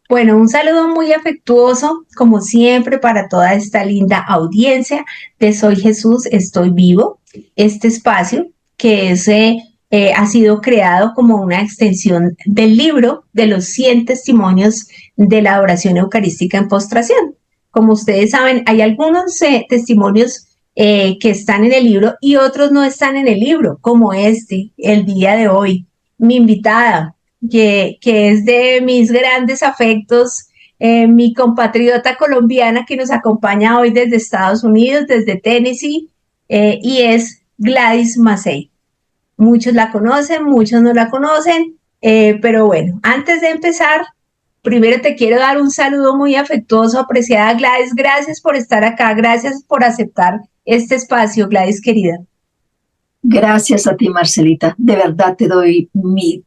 Bueno, un saludo muy afectuoso, como siempre, para toda esta linda audiencia de Soy Jesús, Estoy Vivo. Este espacio que ha sido creado como una extensión del libro de los 100 testimonios de la adoración eucarística en postración. Como ustedes saben, hay algunos testimonios que están en el libro y otros no están en el libro, como el día de hoy. Mi invitada, que es de mis grandes afectos, mi compatriota colombiana que nos acompaña hoy desde Estados Unidos, desde Tennessee, y es Gladys Massey. Muchos la conocen, muchos no la conocen, pero bueno, antes de empezar, primero te quiero dar un saludo muy afectuoso, apreciada Gladys, gracias por estar acá, gracias por aceptar este espacio, Gladys querida. Gracias a ti, Marcelita. De verdad te doy mi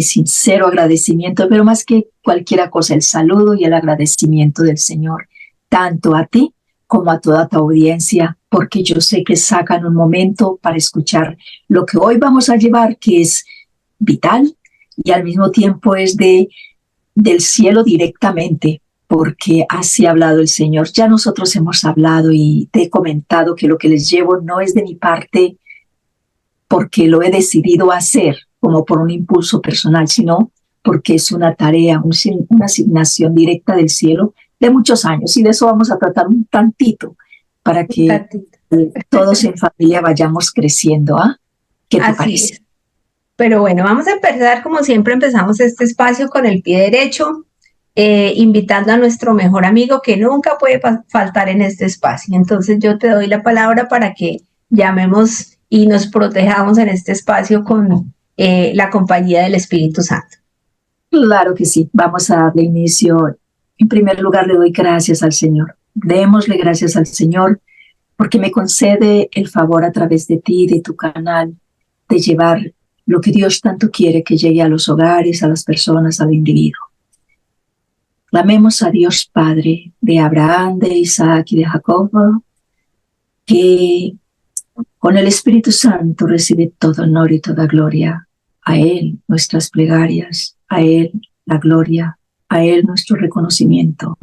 sincero agradecimiento, pero más que cualquier cosa, el saludo y el agradecimiento del Señor, tanto a ti como a toda tu audiencia, porque yo sé que sacan un momento para escuchar lo que hoy vamos a llevar, que es vital y al mismo tiempo es del cielo directamente, porque así ha hablado el Señor. Ya nosotros hemos hablado y te he comentado que lo que les llevo no es de mi parte porque lo he decidido hacer como por un impulso personal, sino porque es una tarea, una asignación directa del cielo de muchos años. Y de eso vamos a tratar un tantito para que todos en familia vayamos creciendo. ¿Qué te parece? Es. Pero bueno, vamos a empezar como siempre empezamos este espacio con el pie derecho, invitando a nuestro mejor amigo que nunca puede faltar en este espacio. Entonces yo te doy la palabra para que llamemos y nos protejamos en este espacio con la compañía del Espíritu Santo. Claro que sí. Vamos a darle inicio. En primer lugar, le doy gracias al Señor. Démosle gracias al Señor porque me concede el favor a través de ti, de tu canal, de llevar lo que Dios tanto quiere que llegue a los hogares, a las personas, al individuo. Clamemos a Dios Padre de Abraham, de Isaac y de Jacob, que con el Espíritu Santo recibe todo honor y toda gloria. A Él nuestras plegarias, a Él la gloria, a Él nuestro reconocimiento.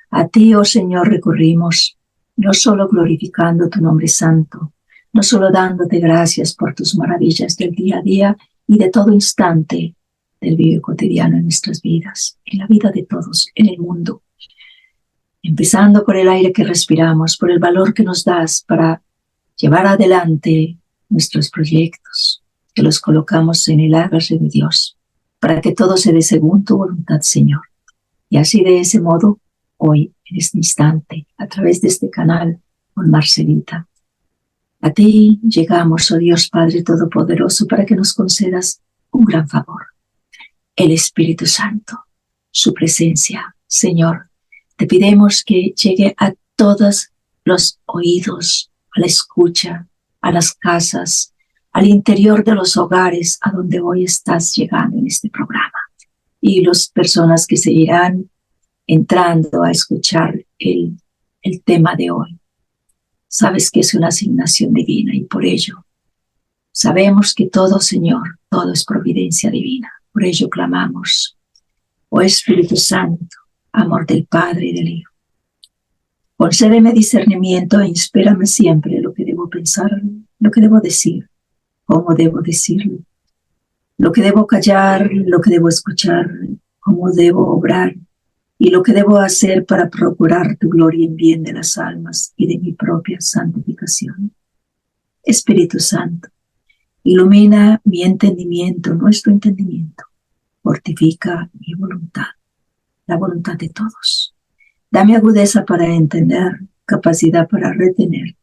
A ti, oh Señor, recurrimos, no solo glorificando tu nombre santo, no solo dándote gracias por tus maravillas del día a día y de todo instante del vivir cotidiano en nuestras vidas, en la vida de todos, en el mundo. Empezando por el aire que respiramos, por el valor que nos das para llevar adelante nuestros proyectos, que los colocamos en el agarre de Dios, para que todo se dé según tu voluntad, Señor. Y así de ese modo, hoy, en este instante, a través de este canal, con Marcelita, a ti llegamos, oh Dios Padre Todopoderoso, para que nos concedas un gran favor. El Espíritu Santo, su presencia, Señor, te pidemos que llegue a todos los oídos, a la escucha, a las casas, al interior de los hogares a donde hoy estás llegando en este programa. Y las personas que se irán entrando a escuchar el tema de hoy. Sabes que es una asignación divina y por ello sabemos que todo, Señor, todo es providencia divina. Por ello clamamos, oh Espíritu Santo, amor del Padre y del Hijo. Concédeme discernimiento e inspírame siempre lo que debo pensar, lo que debo decir, cómo debo decirlo, lo que debo callar, lo que debo escuchar, cómo debo obrar y lo que debo hacer para procurar tu gloria en bien de las almas y de mi propia santificación. Espíritu Santo, ilumina mi entendimiento, nuestro entendimiento. Fortifica mi voluntad, la voluntad de todos. Dame agudeza para entender, capacidad para retener,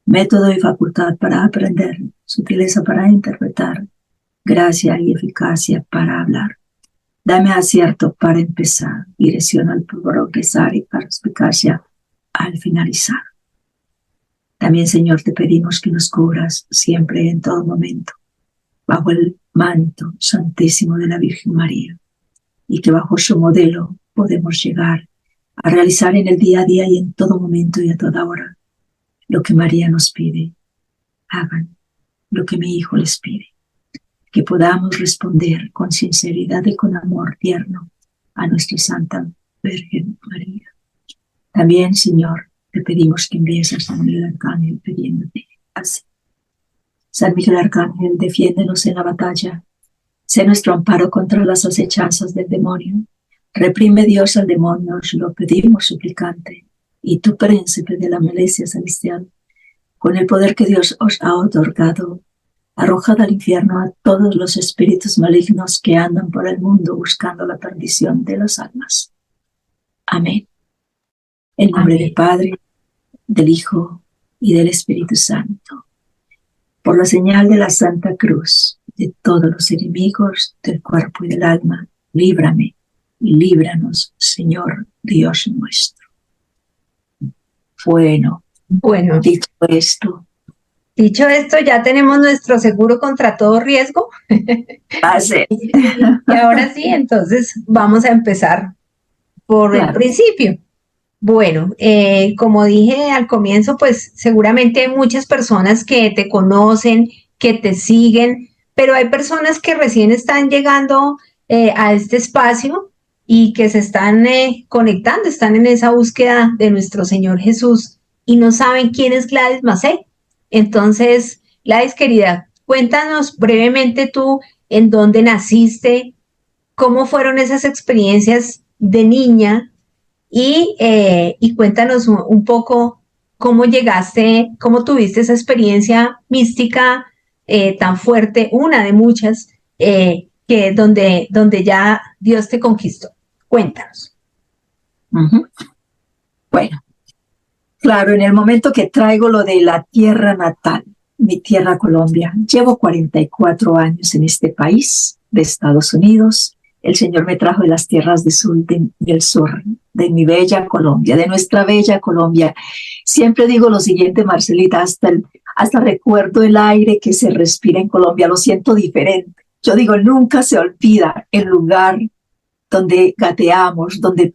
método y facultad para aprender, sutileza para interpretar, gracia y eficacia para hablar. Dame acierto para empezar, dirección al progresar y perspicacia al finalizar. También, Señor, te pedimos que nos cubras siempre en todo momento, bajo el manto santísimo de la Virgen María, y que bajo su modelo podemos llegar a realizar en el día a día y en todo momento y a toda hora lo que María nos pide. Hagan lo que mi Hijo les pide. Que podamos responder con sinceridad y con amor tierno a nuestra Santa Virgen María. También, Señor, te pedimos que envíes a San Miguel Arcángel pidiéndote así. San Miguel Arcángel, defiéndenos en la batalla. Sé nuestro amparo contra las acechanzas del demonio. Reprime Dios al demonio, os lo pedimos suplicante. Y tú, príncipe de la milicia celestial, con el poder que Dios os ha otorgado, arrojad al infierno a todos los espíritus malignos que andan por el mundo buscando la perdición de las almas. Amén. En nombre del Padre, del Hijo y del Espíritu Santo. Por la señal de la Santa Cruz, de todos los enemigos del cuerpo y del alma, líbrame y líbranos, Señor Dios nuestro. Bueno, dicho esto, ya tenemos nuestro seguro contra todo riesgo. Y ahora sí, entonces vamos a empezar por el principio. Bueno, como dije al comienzo, pues seguramente hay muchas personas que te conocen, que te siguen, pero hay personas que recién están llegando a este espacio y que se están conectando, están en esa búsqueda de nuestro Señor Jesús y no saben quién es Gladys Macé. Entonces, Gladys, querida, cuéntanos brevemente tú en dónde naciste, cómo fueron esas experiencias de niña y cuéntanos un poco cómo llegaste, cómo tuviste esa experiencia mística tan fuerte, una de muchas, que donde ya Dios te conquistó. Cuéntanos. Bueno, claro, en el momento que traigo lo de la tierra natal, mi tierra Colombia, llevo 44 años en este país de Estados Unidos. El Señor me trajo de las tierras del sur, de mi bella Colombia, de nuestra bella Colombia. Siempre digo lo siguiente, Marcelita, hasta recuerdo el aire que se respira en Colombia, lo siento diferente. Yo digo, nunca se olvida el lugar donde gateamos, donde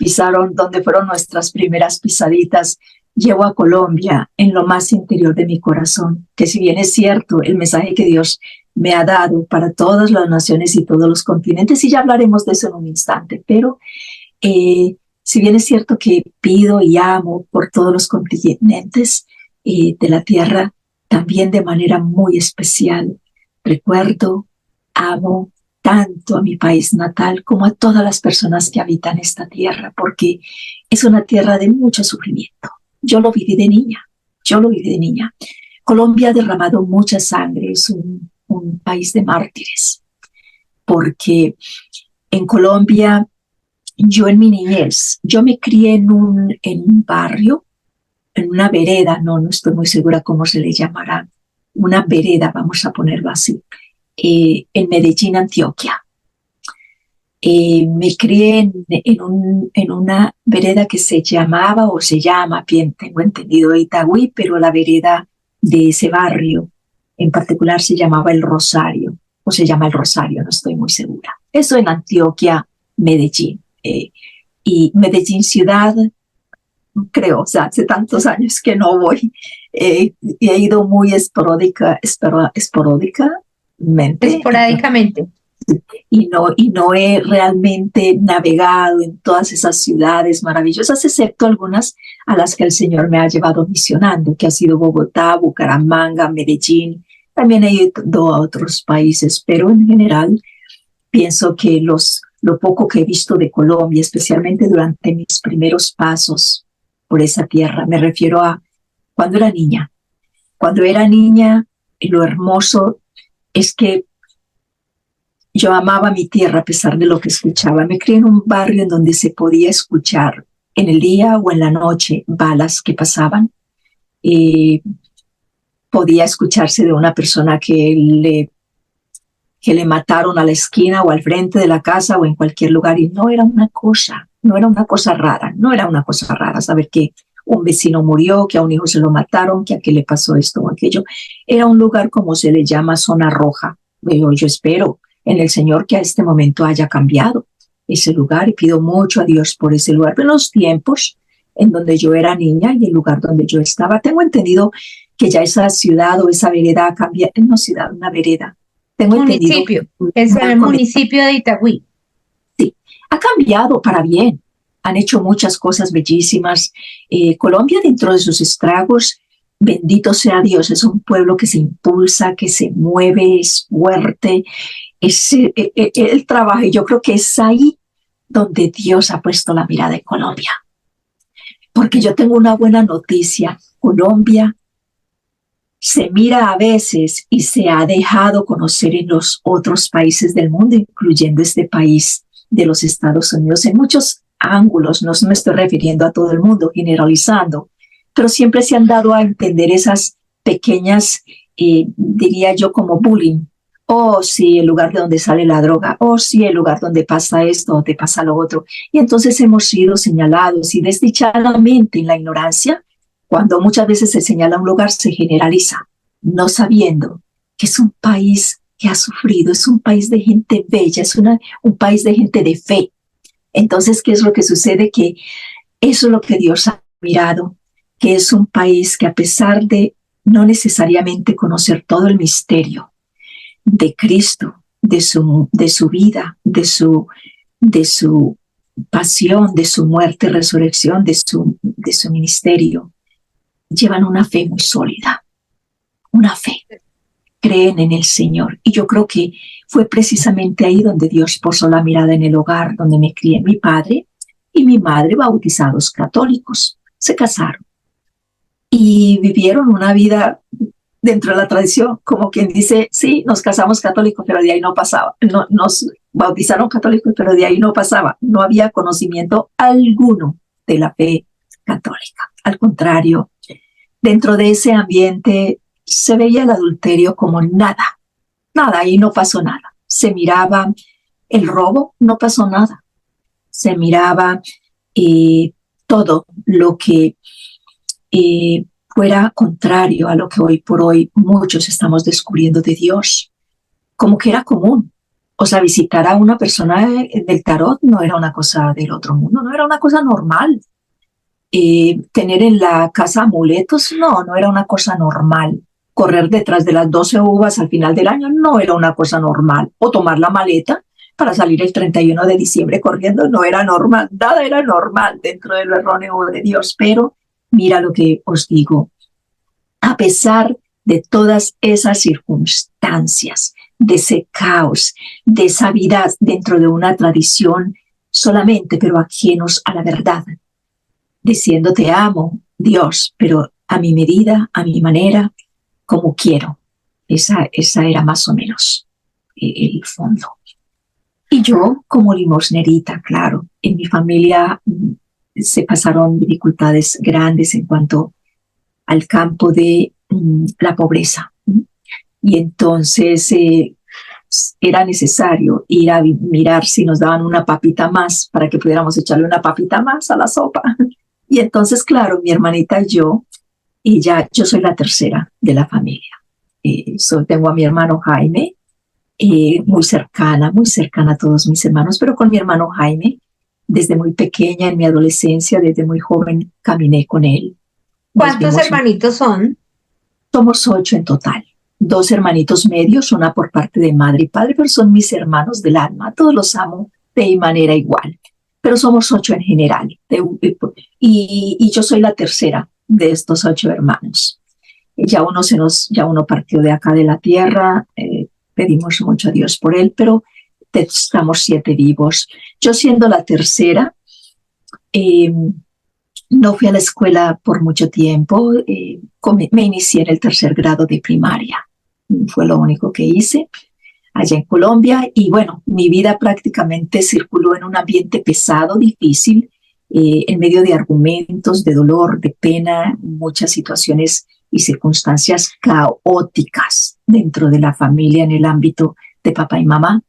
fueron nuestras primeras pisaditas. Llevo a Colombia en lo más interior de mi corazón, que si bien es cierto el mensaje que Dios me ha dado para todas las naciones y todos los continentes, y ya hablaremos de eso en un instante, pero si bien es cierto que pido y amo por todos los continentes de la tierra, también de manera muy especial recuerdo, amo tanto a mi país natal como a todas las personas que habitan esta tierra, porque es una tierra de mucho sufrimiento. Yo lo viví de niña. Colombia ha derramado mucha sangre, es un país de mártires, porque en Colombia, yo en mi niñez, yo me crié en un barrio, en una vereda, no estoy muy segura cómo se le llamará, una vereda, vamos a ponerlo así, en Medellín, Antioquia. Me crié en una vereda que se llamaba o se llama, bien tengo entendido, Itagüí, pero la vereda de ese barrio en particular se llamaba El Rosario, o se llama El Rosario, no estoy muy segura. Eso en Antioquia, Medellín. Y Medellín ciudad, creo, o sea, hace tantos años que no voy. He ido muy esporádicamente. Y no he realmente navegado en todas esas ciudades maravillosas, excepto algunas a las que el Señor me ha llevado misionando, que ha sido Bogotá, Bucaramanga, Medellín. También he ido a otros países, pero en general pienso que lo poco que he visto de Colombia, especialmente durante mis primeros pasos por esa tierra, me refiero a cuando era niña. Cuando era niña, lo hermoso es que yo amaba mi tierra a pesar de lo que escuchaba. Me crié en un barrio en donde se podía escuchar en el día o en la noche balas que pasaban. Podía escucharse de una persona que le mataron a la esquina o al frente de la casa o en cualquier lugar, y no era una cosa rara saber que un vecino murió, que a un hijo se lo mataron, que a qué le pasó esto o aquello. Era un lugar como se le llama zona roja. Yo espero en el Señor que a este momento haya cambiado ese lugar y pido mucho a Dios por ese lugar. Pero en los tiempos en donde yo era niña y el lugar donde yo estaba, tengo entendido que ya esa ciudad o esa vereda ha cambiado, no ciudad, una vereda. Tengo municipio, es el municipio de Itagüí. Sí, ha cambiado para bien. Han hecho muchas cosas bellísimas. Colombia, dentro de sus estragos, bendito sea Dios, es un pueblo que se impulsa, que se mueve, es fuerte, él trabaja, y yo creo que es ahí donde Dios ha puesto la mirada en Colombia. Porque yo tengo una buena noticia. Colombia se mira a veces y se ha dejado conocer en los otros países del mundo, incluyendo este país de los Estados Unidos, en muchos ángulos. No me estoy refiriendo a todo el mundo, generalizando, pero siempre se han dado a entender esas pequeñas, diría yo, como bullying. Oh, sí, el lugar de donde sale la droga. Oh, sí, el lugar donde pasa esto, donde pasa lo otro. Y entonces hemos sido señalados, y desdichadamente en la ignorancia, cuando muchas veces se señala un lugar, se generaliza, no sabiendo que es un país que ha sufrido, es un país de gente bella, es un país de gente de fe. Entonces, ¿qué es lo que sucede? Que eso es lo que Dios ha mirado, que es un país que, a pesar de no necesariamente conocer todo el misterio de Cristo, de su vida, de su pasión, de su muerte, resurrección, de su ministerio, llevan una fe muy sólida, una fe. Creen en el Señor. Y yo creo que fue precisamente ahí donde Dios posó la mirada, en el hogar donde me crié. Mi padre y mi madre, bautizados católicos, se casaron y vivieron una vida dentro de la tradición, como quien dice, sí, nos casamos católicos, pero de ahí no pasaba. No, nos bautizaron católicos, pero de ahí no pasaba. No había conocimiento alguno de la fe católica. Al contrario, dentro de ese ambiente se veía el adulterio como nada, ahí no pasó nada. Se miraba el robo, no pasó nada. Se miraba todo lo que fuera contrario a lo que hoy por hoy muchos estamos descubriendo de Dios, como que era común. O sea, visitar a una persona del tarot no era una cosa del otro mundo, no era una cosa normal. Tener en la casa amuletos, no era una cosa normal. Correr detrás de las 12 uvas al final del año no era una cosa normal. O tomar la maleta para salir el 31 de diciembre corriendo no era normal. Nada era normal dentro de lo erróneo de Dios. Pero mira lo que os digo. A pesar de todas esas circunstancias, de ese caos, de esa vida dentro de una tradición solamente, pero ajenos a la verdad, diciendo te amo, Dios, pero a mi medida, a mi manera, como quiero. Esa era más o menos el fondo. Y yo, como limosnerita, claro, en mi familia se pasaron dificultades grandes en cuanto al campo de la pobreza. Y entonces era necesario ir a mirar si nos daban una papita más para que pudiéramos echarle una papita más a la sopa. Y entonces, claro, mi hermanita y yo soy la tercera de la familia. Tengo a mi hermano Jaime, muy cercana a todos mis hermanos, pero con mi hermano Jaime, desde muy pequeña, en mi adolescencia, desde muy joven, caminé con él. ¿Cuántos hermanitos son? Somos 8 en total. 2 hermanitos medios, una por parte de madre y padre, pero son mis hermanos del alma. Todos los amo de manera igual. Pero somos 8 en general. Y yo soy la tercera de estos 8 hermanos. Ya uno partió de acá de la tierra. Pedimos mucho a Dios por él, pero estamos 7 vivos. Yo, siendo la tercera, no fui a la escuela por mucho tiempo. Me inicié en el 3er grado de primaria. Fue lo único que hice allá en Colombia. Y bueno, mi vida prácticamente circuló en un ambiente pesado, difícil, en medio de argumentos, de dolor, de pena, muchas situaciones y circunstancias caóticas dentro de la familia, en el ámbito de papá y mamá.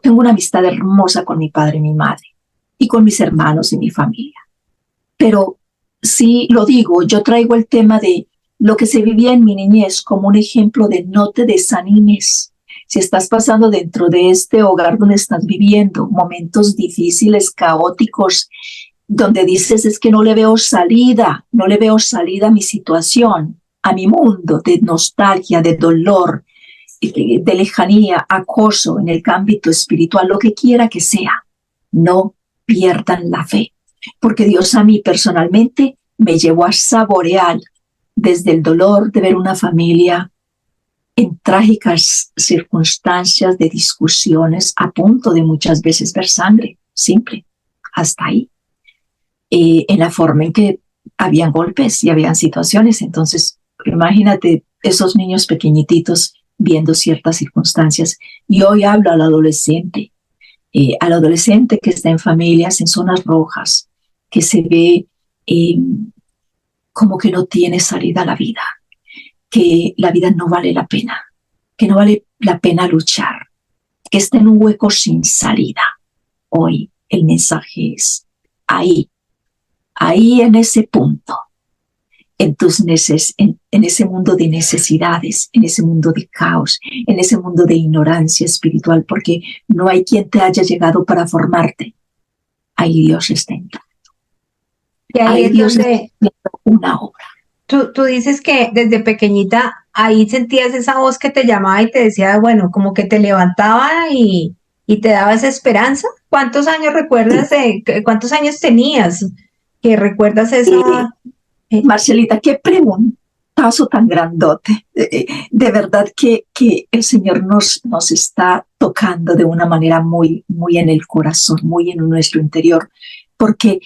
Tengo una amistad hermosa con mi padre y mi madre, y con mis hermanos y mi familia. Pero sí lo digo, yo traigo el tema de lo que se vivía en mi niñez como un ejemplo de no te desanimes. Si estás pasando dentro de este hogar donde estás viviendo momentos difíciles, caóticos, donde dices es que no le veo salida a mi situación, a mi mundo de nostalgia, de dolor, de lejanía, acoso en el ámbito espiritual, lo que quiera que sea, no pierdan la fe, porque Dios a mí personalmente me llevó a saborear desde el dolor de ver una familia en trágicas circunstancias de discusiones, a punto de muchas veces ver sangre, simple, hasta ahí, en la forma en que habían golpes y habían situaciones. Entonces, imagínate esos niños pequeñititos viendo ciertas circunstancias. Y hoy hablo al adolescente que está en familias, en zonas rojas, que se ve como que no tiene salida a la vida, que la vida no vale la pena, que no vale la pena luchar, que está en un hueco sin salida. Hoy el mensaje es ahí en ese punto, en ese mundo de necesidades, en ese mundo de caos, en ese mundo de ignorancia espiritual, porque no hay quien te haya llegado para formarte. Ahí Dios está entrando. Y ahí Dios es donde está haciendo una obra. tú dices que desde pequeñita ahí sentías esa voz que te llamaba y te decía, bueno, como que te levantaba y te daba esa esperanza. ¿Cuántos años recuerdas, cuántos años tenías que recuerdas esa? Marcelita, qué preguntazo tan grandote. De verdad que el Señor nos está tocando de una manera muy, muy en el corazón, muy en nuestro interior, porque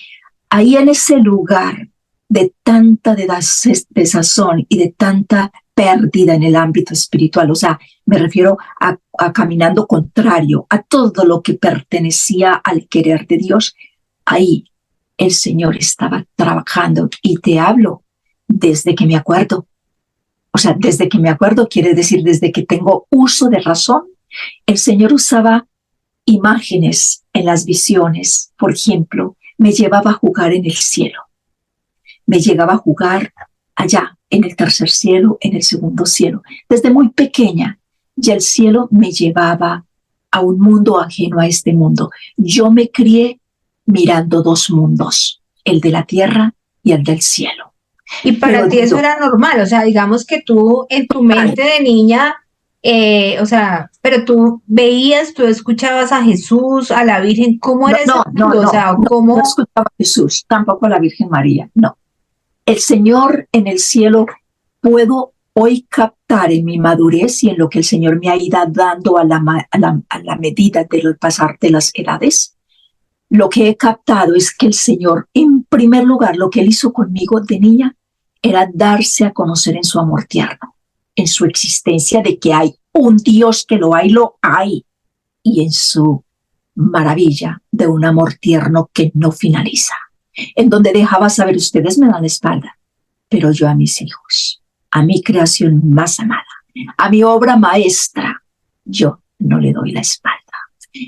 ahí en ese lugar de tanta desazón y de tanta pérdida en el ámbito espiritual, o sea, me refiero a caminando contrario a todo lo que pertenecía al querer de Dios, ahí el Señor estaba trabajando, y te hablo desde que me acuerdo. O sea, desde que me acuerdo quiere decir desde que tengo uso de razón. El Señor usaba imágenes en las visiones. Por ejemplo, me llevaba a jugar en el cielo. Me llegaba a jugar allá, en el tercer cielo, en el segundo cielo. Desde muy pequeña, ya el cielo me llevaba a un mundo ajeno a este mundo. Yo me crié mirando dos mundos, el de la tierra y el del cielo. Y para ti eso era normal, o sea, digamos que tú en tu mente de niña, o sea, pero tú veías, tú escuchabas a Jesús, a la Virgen, ¿cómo era ese mundo? O sea, ¿cómo? No escuchaba a Jesús, tampoco a la Virgen María, no. El Señor en el cielo puedo hoy captar en mi madurez y en lo que el Señor me ha ido dando a la medida del pasar de las edades. Lo que he captado es que el Señor, en primer lugar, lo que Él hizo conmigo de niña era darse a conocer en su amor tierno, en su existencia de que hay un Dios que lo hay, y en su maravilla de un amor tierno que no finaliza, en donde dejaba saber: ustedes me dan la espalda, pero yo a mis hijos, a mi creación más amada, a mi obra maestra, yo no le doy la espalda.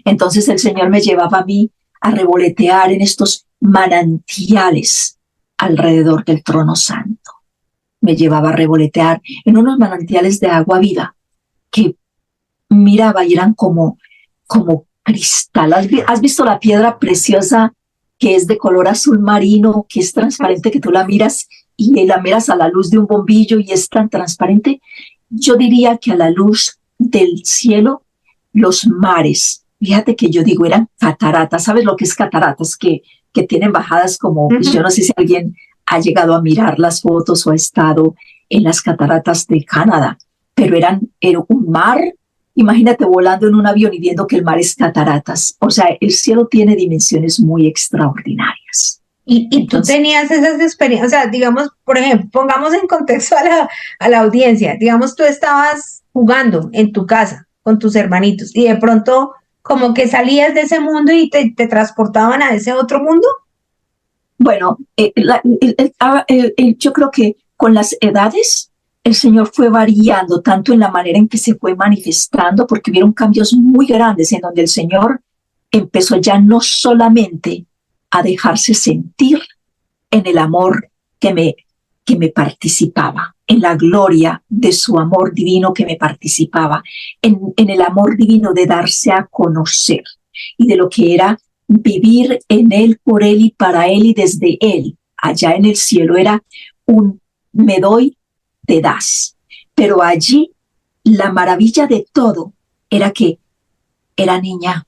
Entonces el Señor me llevaba a mí a revolotear en estos manantiales alrededor del trono santo. Me llevaba a revolotear en unos manantiales de agua viva que miraba y eran como cristal. ¿Has visto la piedra preciosa que es de color azul marino, que es transparente, que tú la miras y la miras a la luz de un bombillo y es tan transparente? Yo diría que a la luz del cielo, los mares, fíjate que yo digo, eran cataratas. ¿Sabes lo que es cataratas? Que tienen bajadas como, pues yo no sé si alguien ha llegado a mirar las fotos o ha estado en las cataratas de Canadá, pero era un mar. Imagínate volando en un avión y viendo que el mar es cataratas. O sea, el cielo tiene dimensiones muy extraordinarias. Y entonces, tú tenías esas experiencias, o sea, digamos, por ejemplo, pongamos en contexto a la audiencia, digamos, tú estabas jugando en tu casa con tus hermanitos y de pronto como que salías de ese mundo y te transportaban a ese otro mundo. Bueno, yo creo que con las edades el Señor fue variando tanto en la manera en que se fue manifestando, porque hubieron cambios muy grandes en donde el Señor empezó ya no solamente a dejarse sentir en el amor que me participaba, en la gloria de su amor divino que me participaba, en el amor divino de darse a conocer y de lo que era vivir en Él, por Él y para Él y desde Él. Allá en el cielo era un me doy, te das. Pero allí la maravilla de todo era que era niña.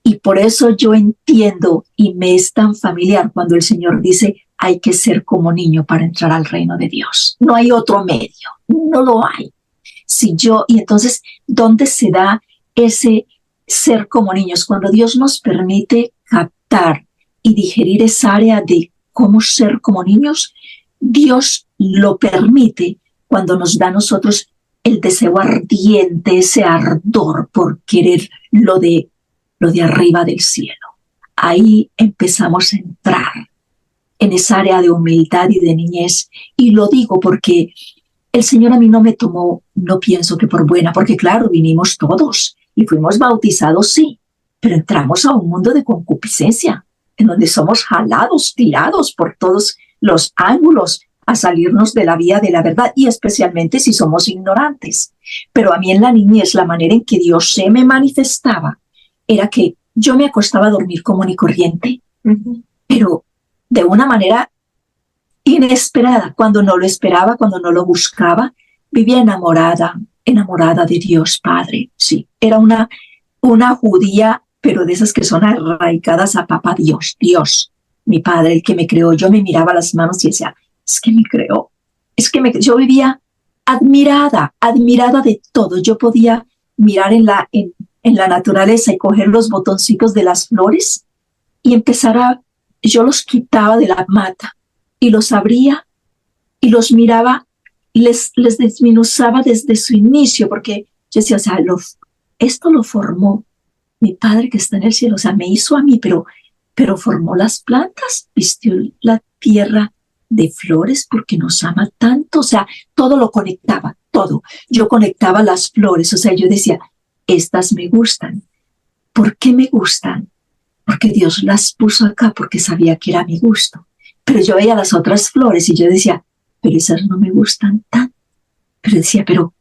Y por eso yo entiendo y me es tan familiar cuando el Señor dice, hay que ser como niño para entrar al reino de Dios. No hay otro medio, no lo hay. Y entonces, ¿dónde se da ese ser como niños? Cuando Dios nos permite captar y digerir esa área de cómo ser como niños, Dios lo permite cuando nos da a nosotros el deseo ardiente, ese ardor por querer lo de arriba del cielo. Ahí empezamos a entrar en esa área de humildad y de niñez. Y lo digo porque el Señor a mí no me tomó, no pienso que por buena, porque claro, vinimos todos y fuimos bautizados, sí, pero entramos a un mundo de concupiscencia, en donde somos jalados, tirados por todos los ángulos a salirnos de la vía de la verdad, y especialmente si somos ignorantes. Pero a mí en la niñez, la manera en que Dios se me manifestaba era que yo me acostaba a dormir común y corriente, pero de una manera inesperada, cuando no lo esperaba, cuando no lo buscaba, vivía enamorada de Dios Padre. Sí, era una judía, pero de esas que son arraigadas a papá Dios, mi Padre, el que me creó. Yo me miraba las manos y decía, es que me creó, yo vivía admirada de todo. Yo podía mirar en la naturaleza y coger los botoncitos de las flores y yo los quitaba de la mata y los abría y los miraba y les desmenuzaba desde su inicio, porque yo decía, o sea, esto lo formó mi Padre que está en el cielo, o sea, me hizo a mí, pero formó las plantas, vistió la tierra de flores porque nos ama tanto, o sea, todo lo conectaba, todo. Yo conectaba las flores, o sea, yo decía, estas me gustan. ¿Por qué me gustan? Porque Dios las puso acá porque sabía que era mi gusto. Pero yo veía las otras flores y yo decía, pero esas no me gustan tanto. Pero decía, pero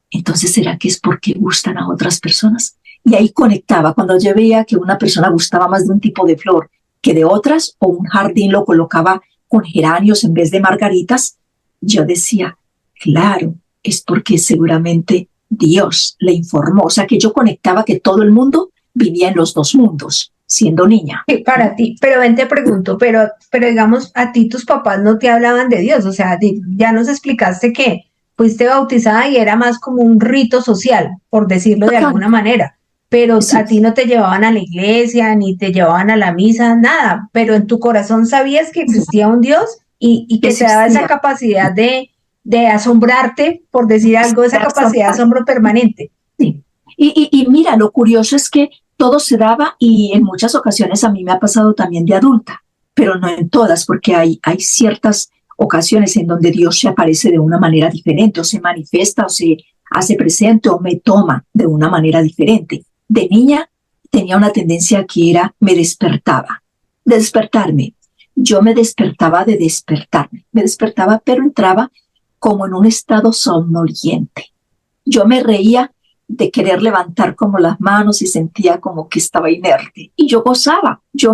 entonces ¿será que es porque gustan a otras personas? Y ahí conectaba. Cuando yo veía que una persona gustaba más de un tipo de flor que de otras, o un jardín lo colocaba con geranios en vez de margaritas, yo decía, claro, es porque seguramente Dios le informó. O sea, que yo conectaba que todo el mundo vivía en los dos mundos, siendo niña. Sí, para ti, pero ven, te pregunto, pero digamos, a ti tus papás no te hablaban de Dios, o sea, ya nos explicaste que fuiste bautizada y era más como un rito social, por decirlo de alguna manera, pero Sí. a ti no te llevaban a la iglesia, ni te llevaban a la misa, nada, pero en tu corazón sabías que existía un Dios y que te daba esa capacidad de asombrarte, por decir algo, esa capacidad de asombro permanente. Sí. Y mira, lo curioso es que todo se daba, y en muchas ocasiones a mí me ha pasado también de adulta, pero no en todas, porque hay ciertas ocasiones en donde Dios se aparece de una manera diferente, o se manifiesta, o se hace presente, o me toma de una manera diferente. De niña tenía una tendencia que era, me despertaba, de despertarme. Yo me despertaba de despertarme, me despertaba, pero entraba como en un estado somnoliente. Yo me reía de querer levantar como las manos y sentía como que estaba inerte. Y yo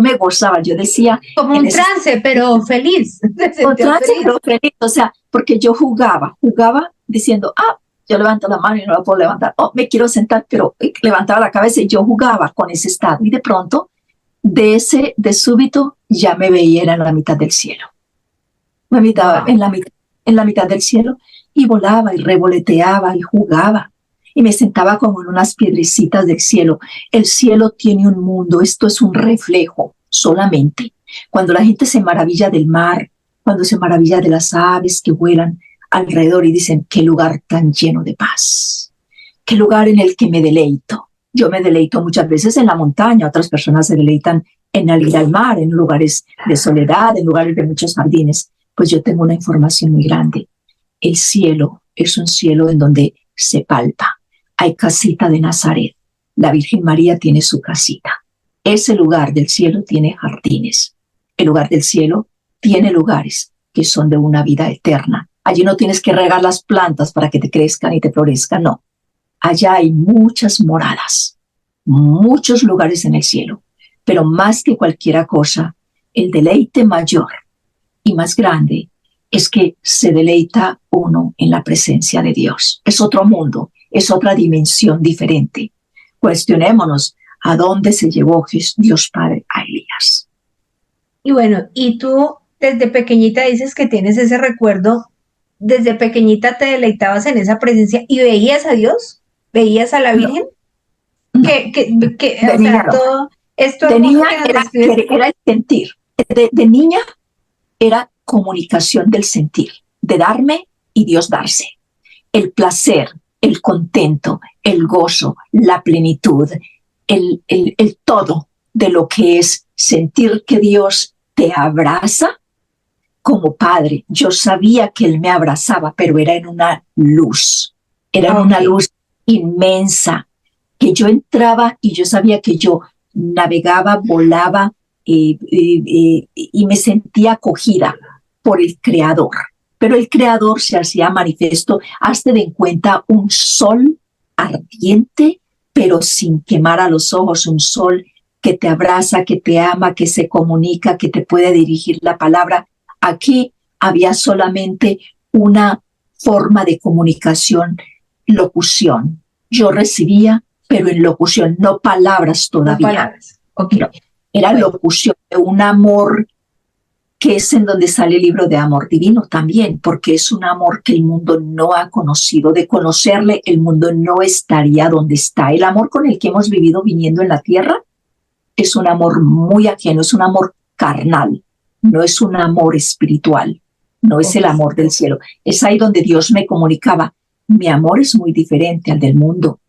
me gozaba, yo decía... Como un trance, pero feliz. Un trance, pero feliz, o sea, porque yo jugaba diciendo, yo levanto la mano y no la puedo levantar. Me quiero sentar, pero levantaba la cabeza y yo jugaba con ese estado. Y de pronto, de súbito, ya me veía en la mitad del cielo. Me habitaba en la mitad del cielo y volaba y revoloteaba y jugaba. Y me sentaba como en unas piedrecitas del cielo. El cielo tiene un mundo, esto es un reflejo solamente. Cuando la gente se maravilla del mar, cuando se maravilla de las aves que vuelan alrededor y dicen, qué lugar tan lleno de paz, qué lugar en el que me deleito. Yo me deleito muchas veces en la montaña, otras personas se deleitan en ir al mar, en lugares de soledad, en lugares de muchos jardines. Pues yo tengo una información muy grande. El cielo es un cielo en donde se palpa. Hay casita de Nazaret. La Virgen María tiene su casita. Ese lugar del cielo tiene jardines. El lugar del cielo tiene lugares que son de una vida eterna. Allí no tienes que regar las plantas para que te crezcan y te florezcan, no. Allá hay muchas moradas, muchos lugares en el cielo, pero más que cualquier cosa, el deleite mayor y más grande es que se deleita uno en la presencia de Dios. Es otro mundo, es otra dimensión diferente. Cuestionémonos a dónde se llevó Dios Padre a Elías. Y bueno, y tú desde pequeñita dices que tienes ese recuerdo, desde pequeñita te deleitabas en esa presencia y veías a Dios, veías a la Virgen, No, o sea, no. todo esto De hermoso niña que nos describes. era el sentir. De niña era comunicación del sentir, de darme y Dios darse. El placer, el contento, el gozo, la plenitud, el todo de lo que es sentir que Dios te abraza como padre. Yo sabía que Él me abrazaba, pero era en una luz, era en una luz inmensa, que yo entraba y yo sabía que yo navegaba, volaba y me sentía acogida por el Creador. Pero el Creador se hacía manifiesto, hazte de cuenta, un sol ardiente, pero sin quemar a los ojos, un sol que te abraza, que te ama, que se comunica, que te puede dirigir la palabra. Aquí había solamente una forma de comunicación, locución. Yo recibía, pero en locución, no palabras todavía. No palabras. Okay. No, era locución de un amor que es en donde sale el libro de Amor Divino también, porque es un amor que el mundo no ha conocido. De conocerle, el mundo no estaría donde está. El amor con el que hemos vivido viniendo en la tierra es un amor muy ajeno, es un amor carnal, no es un amor espiritual, no es el amor del cielo. Es ahí donde Dios me comunicaba, mi amor es muy diferente al del mundo.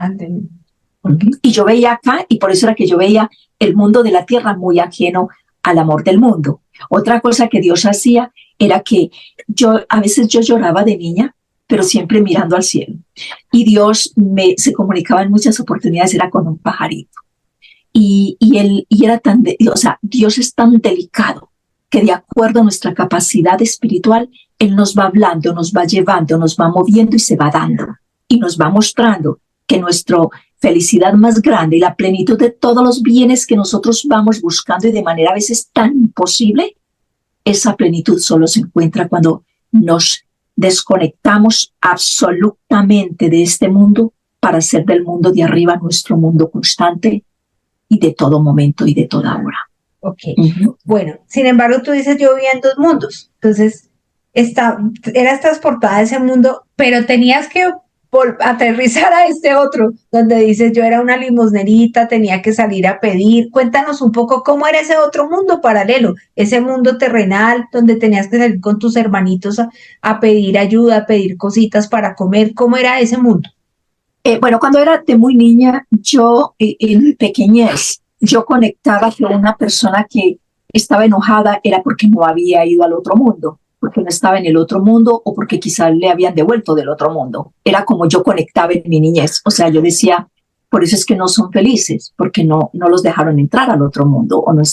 Y yo veía acá, y por eso era que yo veía el mundo de la tierra muy ajeno al amor del mundo. Otra cosa que Dios hacía era que a veces yo lloraba de niña, pero siempre mirando al cielo. Y Dios se comunicaba en muchas oportunidades, era con un pajarito. Y era Dios es tan delicado que de acuerdo a nuestra capacidad espiritual, Él nos va hablando, nos va llevando, nos va moviendo y se va dando. Y nos va mostrando que nuestra felicidad más grande y la plenitud de todos los bienes que nosotros vamos buscando y de manera a veces tan imposible, esa plenitud solo se encuentra cuando nos desconectamos absolutamente de este mundo para hacer del mundo de arriba nuestro mundo constante y de todo momento y de toda hora. Bueno, sin embargo, tú dices, yo vivía en dos mundos, entonces eras transportada a ese mundo, pero tenías que aterrizar a este otro, donde dices, yo era una limosnerita, tenía que salir a pedir. Cuéntanos un poco cómo era ese otro mundo paralelo, ese mundo terrenal, donde tenías que salir con tus hermanitos a pedir ayuda, a pedir cositas para comer. ¿Cómo era ese mundo? Bueno, cuando era de muy niña, yo en mi pequeñez, yo conectaba con una persona que estaba enojada, era porque no había ido al otro mundo, porque no estaba en el otro mundo o porque quizás le habían devuelto del otro mundo. Era como yo conectaba en mi niñez. O sea, yo decía, por eso es que no son felices, porque no los dejaron entrar al otro mundo o no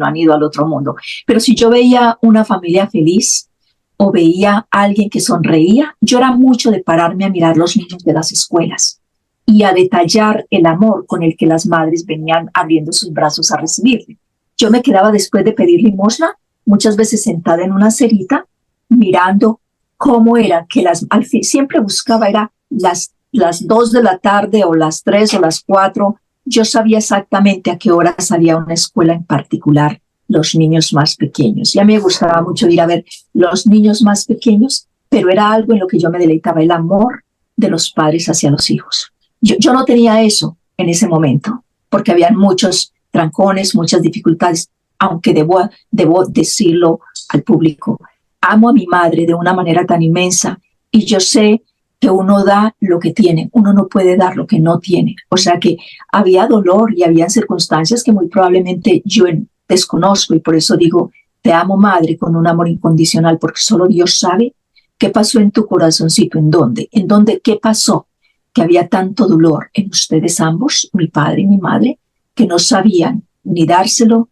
han ido al otro mundo. Pero si yo veía una familia feliz o veía a alguien que sonreía, yo era mucho de pararme a mirar los niños de las escuelas y a detallar el amor con el que las madres venían abriendo sus brazos a recibirle. Yo me quedaba después de pedir limosna, muchas veces sentada en una acerita, mirando cómo era que al fin siempre buscaba, era las 2 de la tarde o las 3 o las 4. Yo sabía exactamente a qué hora salía una escuela en particular, los niños más pequeños. Y a mí me gustaba mucho ir a ver los niños más pequeños, pero era algo en lo que yo me deleitaba, el amor de los padres hacia los hijos. Yo no tenía eso en ese momento, porque habían muchos trancones, muchas dificultades, aunque debo decirlo al público. Amo a mi madre de una manera tan inmensa y yo sé que uno da lo que tiene, uno no puede dar lo que no tiene. O sea que había dolor y había circunstancias que muy probablemente yo desconozco y por eso digo, te amo madre con un amor incondicional porque solo Dios sabe qué pasó en tu corazoncito, en dónde, qué pasó. Que había tanto dolor en ustedes ambos, mi padre y mi madre, que no sabían ni dárselo,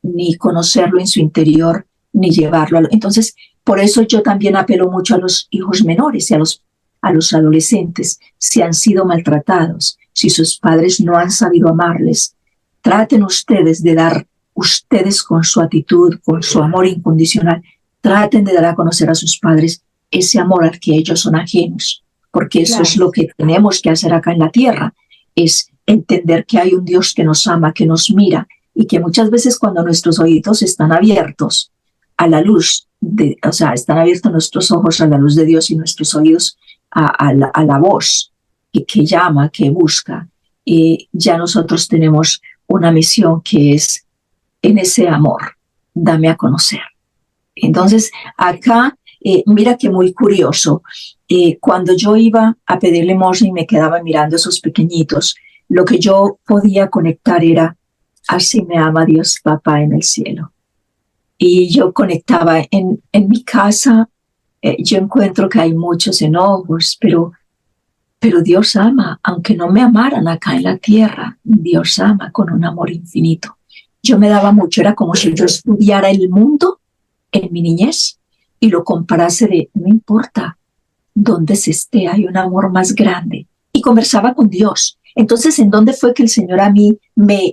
ni conocerlo en su interior, ni llevarlo. Entonces, por eso yo también apelo mucho a los hijos menores y a los adolescentes, si han sido maltratados, si sus padres no han sabido amarles, traten ustedes de dar, ustedes con su actitud, con su amor incondicional, traten de dar a conocer a sus padres ese amor al que ellos son ajenos, porque eso es lo que tenemos que hacer acá en la tierra, es entender que hay un Dios que nos ama, que nos mira, y que muchas veces cuando nuestros oídos están abiertos a la luz, o sea, están abiertos nuestros ojos a la luz de Dios y nuestros oídos a la voz que llama, que busca, ya nosotros tenemos una misión que es en ese amor, dame a conocer. Entonces, acá, mira que muy curioso, cuando yo iba a pedir limosna y me quedaba mirando a esos pequeñitos, lo que yo podía conectar era, así me ama Dios Papá en el cielo. Y yo conectaba en mi casa, yo encuentro que hay muchos enojos, pero Dios ama, aunque no me amaran acá en la tierra, Dios ama con un amor infinito. Yo me daba mucho, era como si yo estudiara el mundo en mi niñez y lo comparase de, no importa dónde se esté, hay un amor más grande. Y conversaba con Dios. Entonces, ¿en dónde fue que el Señor a mí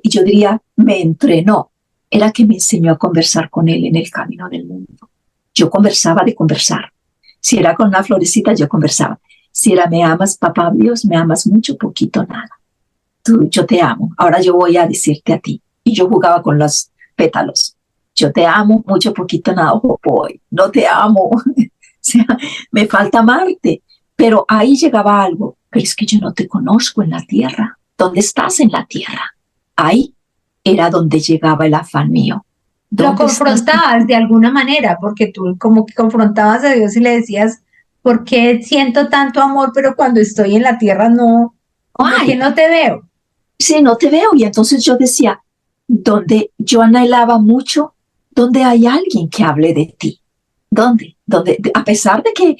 yo diría, me entrenó? Era que me enseñó a conversar con Él en el camino del mundo. Yo conversaba de conversar. Si era con una florecita, yo conversaba. Si era, me amas, papá Dios, me amas mucho, poquito, nada. Yo te amo, ahora yo voy a decirte a ti. Y yo jugaba con los pétalos. Yo te amo, mucho, poquito, nada, voy. No te amo. O sea, me falta amarte. Pero ahí llegaba algo. Pero es que yo no te conozco en la tierra. ¿Dónde estás en la tierra? Ahí era donde llegaba el afán mío. Lo confrontabas de alguna manera, porque tú como que confrontabas a Dios y le decías, ¿por qué siento tanto amor, pero cuando estoy en la tierra no, como que no te veo? Sí, no te veo. Y entonces yo decía, donde yo anhelaba mucho, donde hay alguien que hable de ti. ¿Dónde? A pesar de que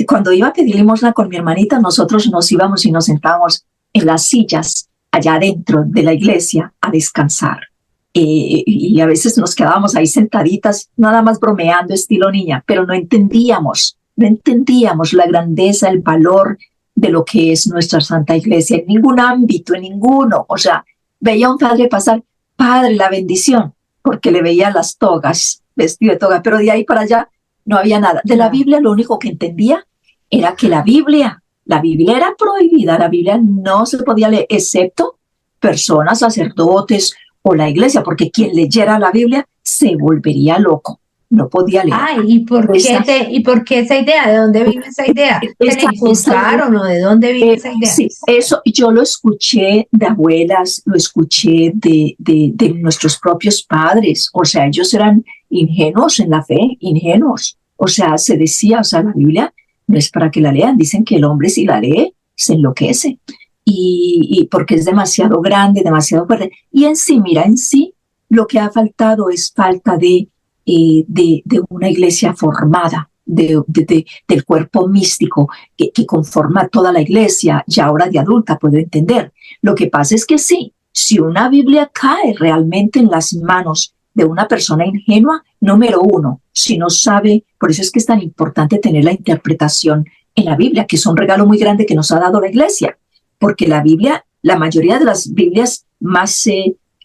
cuando iba a pedir limosna con mi hermanita, nosotros nos íbamos y nos sentábamos en las sillas allá adentro de la iglesia a descansar. Y a veces nos quedábamos ahí sentaditas, nada más bromeando, estilo niña, pero no entendíamos la grandeza, el valor de lo que es nuestra Santa Iglesia, en ningún ámbito, en ninguno. O sea, veía a un padre pasar, padre, la bendición, porque le veía las togas, vestido de toga, pero de ahí para allá no había nada. De la Biblia lo único que entendía era que la Biblia era prohibida, la Biblia no se podía leer, excepto personas, sacerdotes o la iglesia, porque quien leyera la Biblia se volvería loco. No podía leer. Ay, ¿y por qué esa idea? ¿De dónde vino esa idea? ¿Te la inculcaron o de dónde vino esa idea? Sí, eso yo lo escuché de abuelas, lo escuché de nuestros propios padres. O sea, ellos eran ingenuos en la fe, ingenuos. O sea, se decía, o sea, la Biblia no es para que la lean. Dicen que el hombre si la lee se enloquece. Y porque es demasiado grande, demasiado fuerte. Y en sí, mira, lo que ha faltado es falta de una iglesia formada, del cuerpo místico que conforma toda la iglesia. Ya ahora de adulta puedo entender. Lo que pasa es que sí, si una Biblia cae realmente en las manos de una persona ingenua, número uno, si no sabe, por eso es que es tan importante tener la interpretación en la Biblia, que es un regalo muy grande que nos ha dado la iglesia, porque la Biblia, la mayoría de las Biblias más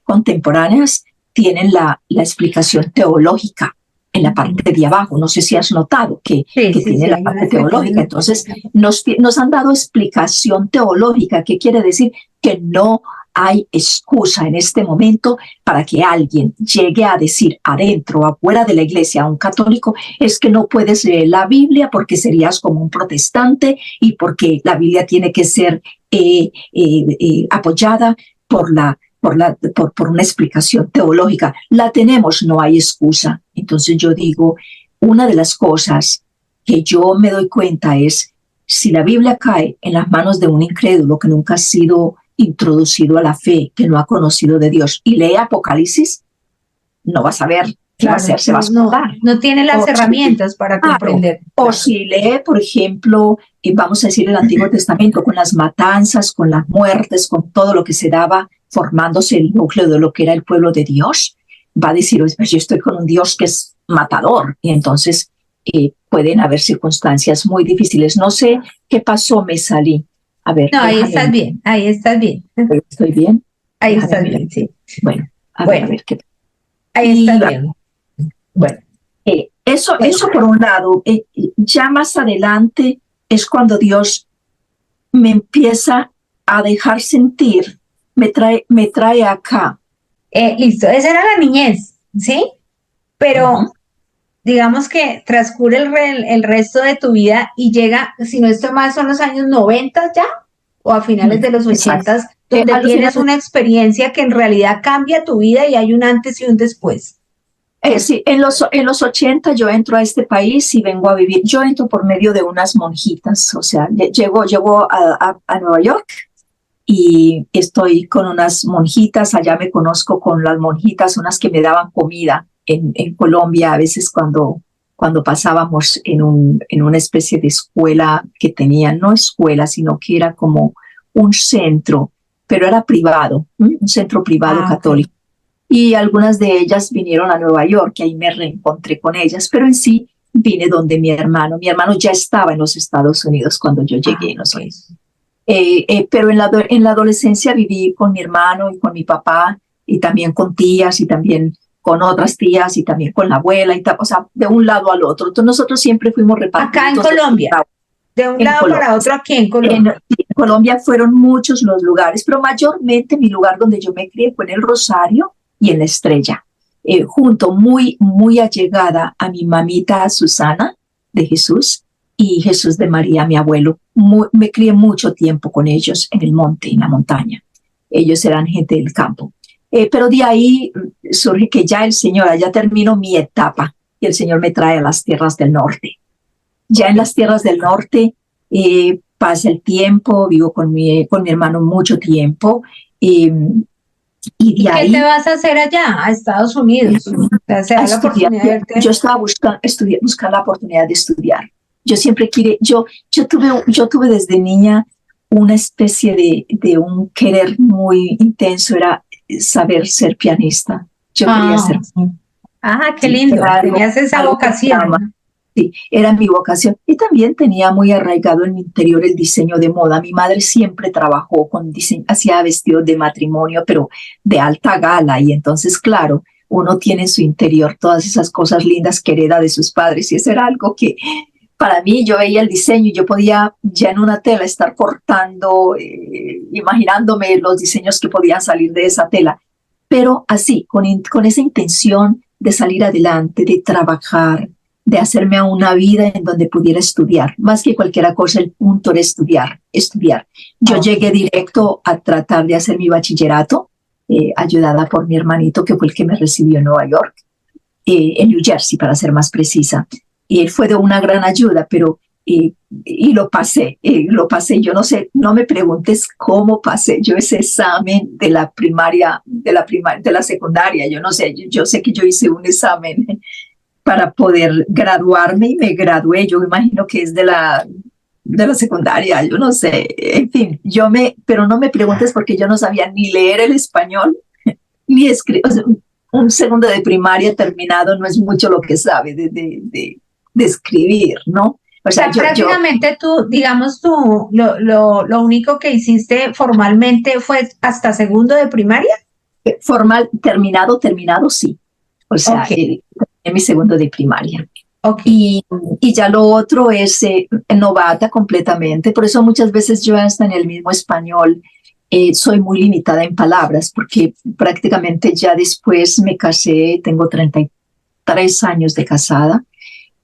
contemporáneas tienen la explicación teológica en la parte de abajo. No sé si has notado que tiene la parte teológica. Entonces, nos han dado explicación teológica. ¿Qué quiere decir? Que no hay excusa en este momento para que alguien llegue a decir adentro o afuera de la iglesia a un católico, es que no puedes leer la Biblia porque serías como un protestante y porque la Biblia tiene que ser apoyada por una explicación teológica. La tenemos, no hay excusa. Entonces yo digo, una de las cosas que yo me doy cuenta es, si la Biblia cae en las manos de un incrédulo que nunca ha sido introducido a la fe, que no ha conocido de Dios, y lee Apocalipsis, no va a saber qué va a hacer, se va a asustar. No tiene las herramientas para comprender. O si lee, por ejemplo, vamos a decir el Antiguo Testamento, con las matanzas, con las muertes, con todo lo que se daba, formándose el núcleo de lo que era el pueblo de Dios, va a decir, pues yo estoy con un Dios que es matador, y entonces pueden haber circunstancias muy difíciles. No sé qué pasó, me salí. A ver. No, ahí estás bien, ahí estás bien. ¿Estoy bien? Ahí estás bien, sí. Bueno, a ver qué. Ahí estás bien. Bueno, Eso por un lado. Ya más adelante es cuando Dios me empieza a dejar sentir, me trae acá. Listo, esa era la niñez, ¿sí? Pero digamos que transcurre el resto de tu vida y llega, si no estoy mal, son los años 90 ya, o a finales de los 80, donde tienes una experiencia que en realidad cambia tu vida y hay un antes y un después. Sí, en los 80 yo entro a este país y vengo a vivir. Yo entro por medio de unas monjitas, o sea, llego a Nueva York y estoy con unas monjitas. Allá me conozco con las monjitas, unas que me daban comida en Colombia, a veces cuando pasábamos en una especie de escuela que tenía, no escuela, sino que era como un centro, pero era privado, un centro privado católico. Y algunas de ellas vinieron a Nueva York y ahí me reencontré con ellas, pero en sí vine donde mi hermano ya estaba en los Estados Unidos cuando yo llegué. Pero en la adolescencia viví con mi hermano y con mi papá y también con tías y también con otras tías y también con la abuela y o sea, de un lado al otro. Entonces nosotros siempre fuimos repartidos. Acá en Colombia, de un lado para otro aquí en Colombia. En Colombia fueron muchos los lugares, pero mayormente mi lugar donde yo me crié fue en el Rosario y en la Estrella, junto, muy allegada a mi mamita Susana de Jesús y Jesús de María, mi abuelo. Me crié mucho tiempo con ellos en el monte, en la montaña. Ellos eran gente del campo. Pero de ahí surge que ya el Señor, ya termino mi etapa y el Señor me trae a las tierras del norte. Ya en las tierras del norte pasa el tiempo, vivo con mi hermano mucho tiempo. ¿Y qué te vas a hacer allá, a Estados Unidos? Yo estaba buscando buscar la oportunidad de estudiar. Yo siempre yo tuve desde niña una especie de un querer muy intenso, era saber ser pianista. Yo quería ser. Qué lindo, tenías esa vocación. Sí, era mi vocación. Y también tenía muy arraigado en mi interior el diseño de moda. Mi madre siempre trabajó con diseño, hacía vestidos de matrimonio, pero de alta gala. Y entonces, claro, uno tiene en su interior todas esas cosas lindas que hereda de sus padres. Y eso era algo que para mí, yo veía el diseño y yo podía ya en una tela estar cortando, imaginándome los diseños que podían salir de esa tela. Pero así, con esa intención de salir adelante, de trabajar, de hacerme a una vida en donde pudiera estudiar. Más que cualquier cosa, el punto era estudiar. Yo llegué directo a tratar de hacer mi bachillerato, ayudada por mi hermanito, que fue el que me recibió en Nueva York, en New Jersey, para ser más precisa. Y él fue de una gran ayuda, pero y lo pasé. Yo no sé, no me preguntes cómo pasé yo ese examen de la primaria, de la secundaria. Yo no sé, yo sé que yo hice un examen para poder graduarme y me gradué. Yo me imagino que es de la secundaria, yo no sé. En fin, pero no me preguntes porque yo no sabía ni leer el español, ni escribir. O sea, un segundo de primaria terminado no es mucho lo que sabe de escribir, ¿no? O sea, prácticamente tú, digamos, lo único que hiciste formalmente fue hasta segundo de primaria. Terminado, sí. O sea, en mi segundo de primaria. Y ya lo otro es novata completamente. Por eso muchas veces yo hasta en el mismo español soy muy limitada en palabras, porque prácticamente ya después me casé, tengo 33 años de casada,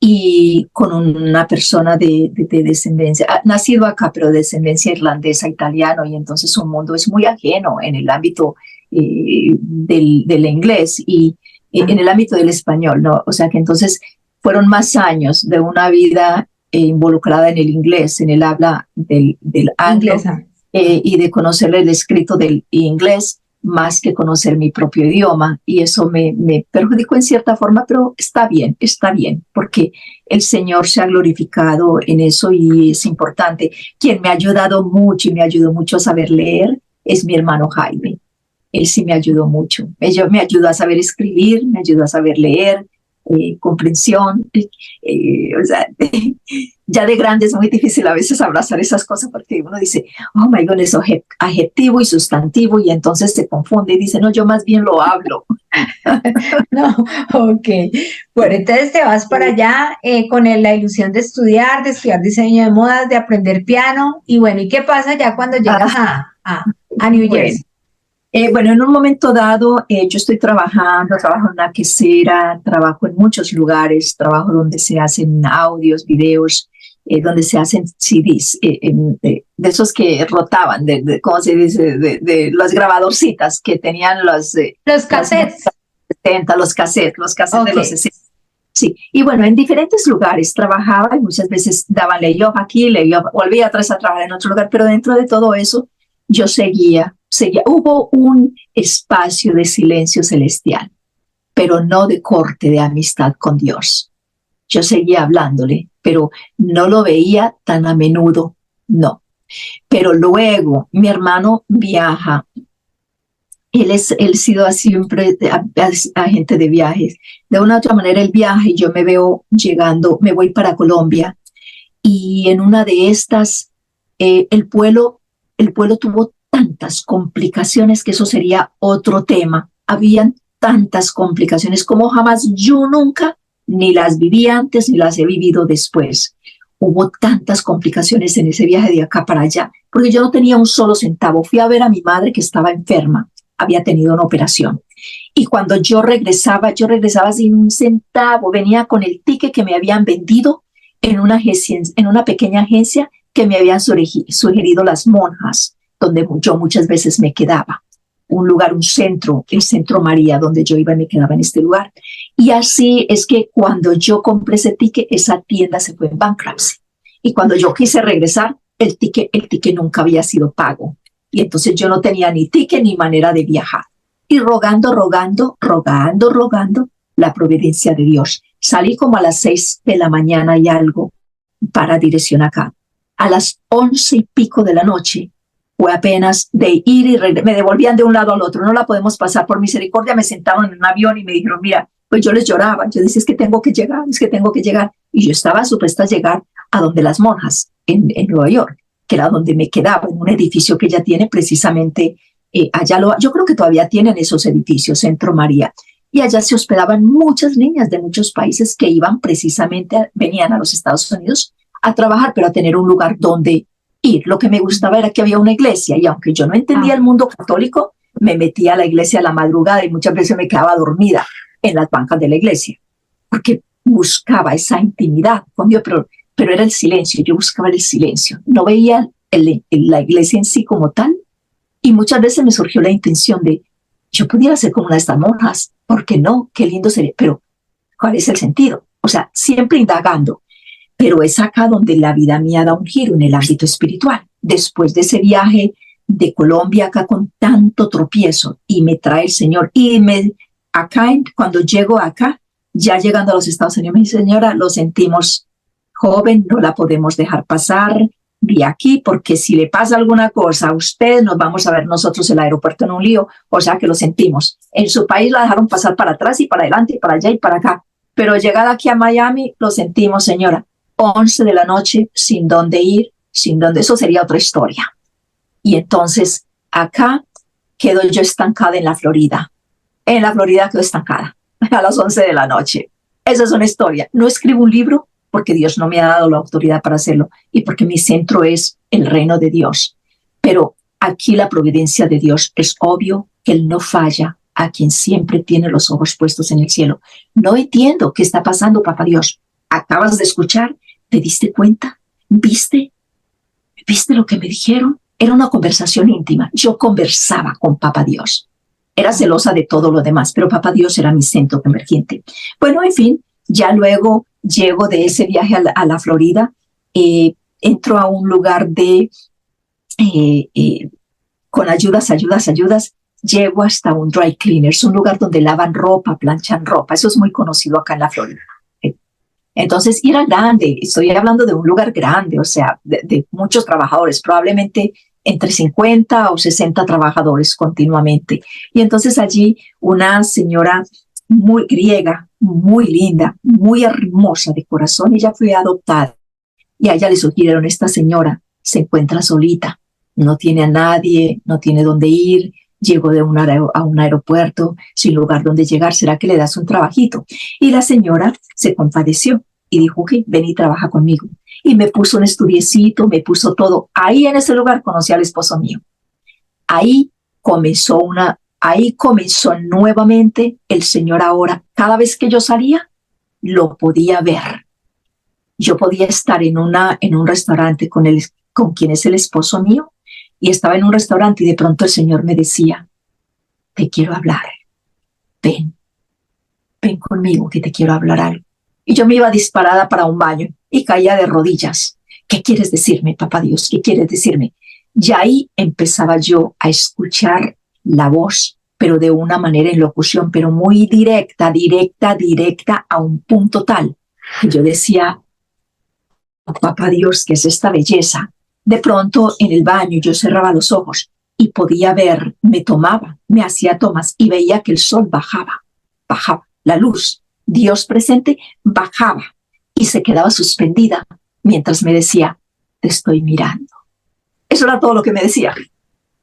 y con una persona de descendencia, nacido acá, pero de descendencia irlandesa, italiano, y entonces su mundo es muy ajeno en el ámbito del inglés y en el ámbito del español, ¿no? O sea que entonces fueron más años de una vida involucrada en el inglés, en el habla del anglo, y de conocer el escrito del inglés, más que conocer mi propio idioma, y eso me perjudicó en cierta forma, pero está bien, porque el Señor se ha glorificado en eso y es importante. Quien me ha ayudado mucho y me ayudó mucho a saber leer es mi hermano Jaime. Él sí me ayudó mucho. Él me ayudó a saber escribir, me ayudó a saber leer, comprensión. O sea, ya de grande es muy difícil a veces abrazar esas cosas porque uno dice, oh my God, es adjetivo y sustantivo, y entonces se confunde y dice, no, yo más bien lo hablo. No, ok. Bueno, entonces te vas para allá con la ilusión de estudiar diseño de modas, de aprender piano. Y bueno, ¿y qué pasa ya cuando llegas a New Bueno, Jersey? bueno, en un momento dado, yo estoy trabajo en una quesera, trabajo en muchos lugares, trabajo donde se hacen audios, videos, donde se hacen CDs, de esos que rotaban, ¿cómo se dice? De las grabadorcitas que tenían Los las cassettes. 70, los cassettes de Ok. los 60. Sí, y bueno, en diferentes lugares trabajaba y muchas veces daban layoff aquí, layoff, volvía atrás a trabajar en otro lugar, pero dentro de todo eso yo seguía. Hubo un espacio de silencio celestial, pero no de corte de amistad con Dios. Yo seguía hablándole, pero no lo veía tan a menudo, no. Pero luego mi hermano viaja. Él ha sido siempre agente de viajes. De una u otra manera él viaja y yo me veo llegando, me voy para Colombia, y en una de estas el vuelo tuvo tantas complicaciones que eso sería otro tema. Habían tantas complicaciones como jamás yo nunca ni las viví antes ni las he vivido después. Hubo tantas complicaciones en ese viaje de acá para allá, porque yo no tenía un solo centavo. Fui a ver a mi madre que estaba enferma, había tenido una operación. Y cuando yo regresaba sin un centavo, venía con el ticket que me habían vendido en una pequeña agencia que me habían sugerido las monjas, donde yo muchas veces me quedaba. Un lugar, un centro, el Centro María, donde yo iba y me quedaba en este lugar. Y así es que cuando yo compré ese ticket, esa tienda se fue en bankruptcy. Y cuando yo quise regresar, el ticket nunca había sido pago. Y entonces yo no tenía ni ticket ni manera de viajar. Y rogando la providencia de Dios. Salí como a las 6 de la mañana y algo para dirección acá. A las 11 y pico de la noche fue apenas de ir y me devolvían de un lado al otro. No la podemos pasar, por misericordia. Me sentaron en un avión y me dijeron, mira, pues yo les lloraba. Yo decía, es que tengo que llegar. Y yo estaba supuesta a llegar a donde las monjas, en Nueva York, que era donde me quedaba, en un edificio que ella tiene precisamente allá. Yo creo que todavía tienen esos edificios, Centro María. Y allá se hospedaban muchas niñas de muchos países que iban precisamente, venían a los Estados Unidos a trabajar, pero a tener un lugar donde ir. Lo que me gustaba era que había una iglesia, y aunque yo no entendía el mundo católico, me metía a la iglesia a la madrugada y muchas veces me quedaba dormida en las bancas de la iglesia, porque buscaba esa intimidad con Dios, pero era el silencio. Yo buscaba el silencio, no veía la iglesia en sí como tal, y muchas veces me surgió la intención de, yo pudiera ser como una de estas monjas, ¿por qué no? Qué lindo sería, pero ¿cuál es el sentido? O sea, siempre indagando. Pero es acá donde la vida mía da un giro en el ámbito espiritual. Después de ese viaje de Colombia acá con tanto tropiezo, y me trae el Señor, y cuando llego acá, ya llegando a los Estados Unidos, me dice, señora, lo sentimos, joven, no la podemos dejar pasar de aquí, porque si le pasa alguna cosa a usted, nos vamos a ver nosotros el aeropuerto en un lío. O sea que lo sentimos. En su país la dejaron pasar para atrás y para adelante y para allá y para acá, pero llegada aquí a Miami, lo sentimos, señora. 11 de la noche, sin dónde ir, eso sería otra historia. Y entonces acá quedo yo estancada en la Florida. En la Florida quedo estancada a las 11 de la noche. Esa es una historia. No escribo un libro porque Dios no me ha dado la autoridad para hacerlo y porque mi centro es el reino de Dios. Pero aquí la providencia de Dios es obvio que Él no falla a quien siempre tiene los ojos puestos en el cielo. No entiendo qué está pasando, papá Dios. Acabas de escuchar, ¿te diste cuenta? ¿Viste lo que me dijeron? Era una conversación íntima. Yo conversaba con papá Dios. Era celosa de todo lo demás, pero papá Dios era mi centro emergente. Bueno, en fin, ya luego llego de ese viaje a la Florida, entro a un lugar con ayudas, llego hasta un dry cleaners, un lugar donde lavan ropa, planchan ropa. Eso es muy conocido acá en la Florida. Entonces, y era grande, estoy hablando de un lugar grande, o sea, de muchos trabajadores, probablemente entre 50 o 60 trabajadores continuamente. Y entonces allí una señora muy griega, muy linda, muy hermosa de corazón. Ella fue adoptada y a ella le sugirieron, esta señora se encuentra solita, no tiene a nadie, no tiene dónde ir, llegó de a un aeropuerto sin lugar donde llegar, ¿será que le das un trabajito? Y la señora se compadeció y dijo, ok, ven y trabaja conmigo. Y me puso un estudiecito, me puso todo. Ahí en ese lugar conocí al esposo mío. Ahí comenzó nuevamente el Señor ahora. Cada vez que yo salía, lo podía ver. Yo podía estar en un restaurante con quien es el esposo mío, y estaba en un restaurante y de pronto el Señor me decía, te quiero hablar, ven conmigo que te quiero hablar algo. Y yo me iba disparada para un baño y caía de rodillas. ¿Qué quieres decirme, papá Dios? ¿Qué quieres decirme? Y ahí empezaba yo a escuchar la voz, pero de una manera en locución, pero muy directa, a un punto tal que yo decía, papá Dios, ¿qué es esta belleza? De pronto en el baño yo cerraba los ojos y podía ver, me hacía tomas y veía que el sol bajaba, la luz, Dios presente, bajaba y se quedaba suspendida mientras me decía, te estoy mirando. Eso era todo lo que me decía.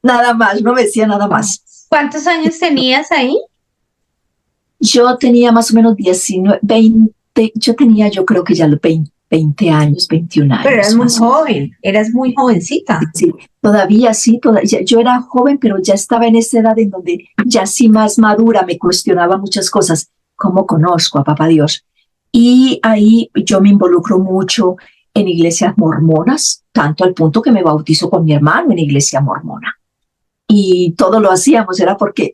Nada más, no me decía nada más. ¿Cuántos años tenías ahí? Yo tenía más o menos 19, 20, yo creo que ya los 20 años, 21 años. Pero eras muy joven, eras muy jovencita. Sí, todavía sí, yo era joven, pero ya estaba en esa edad en donde ya sí más madura, me cuestionaba muchas cosas. ¿Cómo conozco a Papá Dios? Y ahí yo me involucro mucho en iglesias mormonas, tanto al punto que me bautizo con mi hermano en iglesia mormona. Y todo lo hacíamos, era porque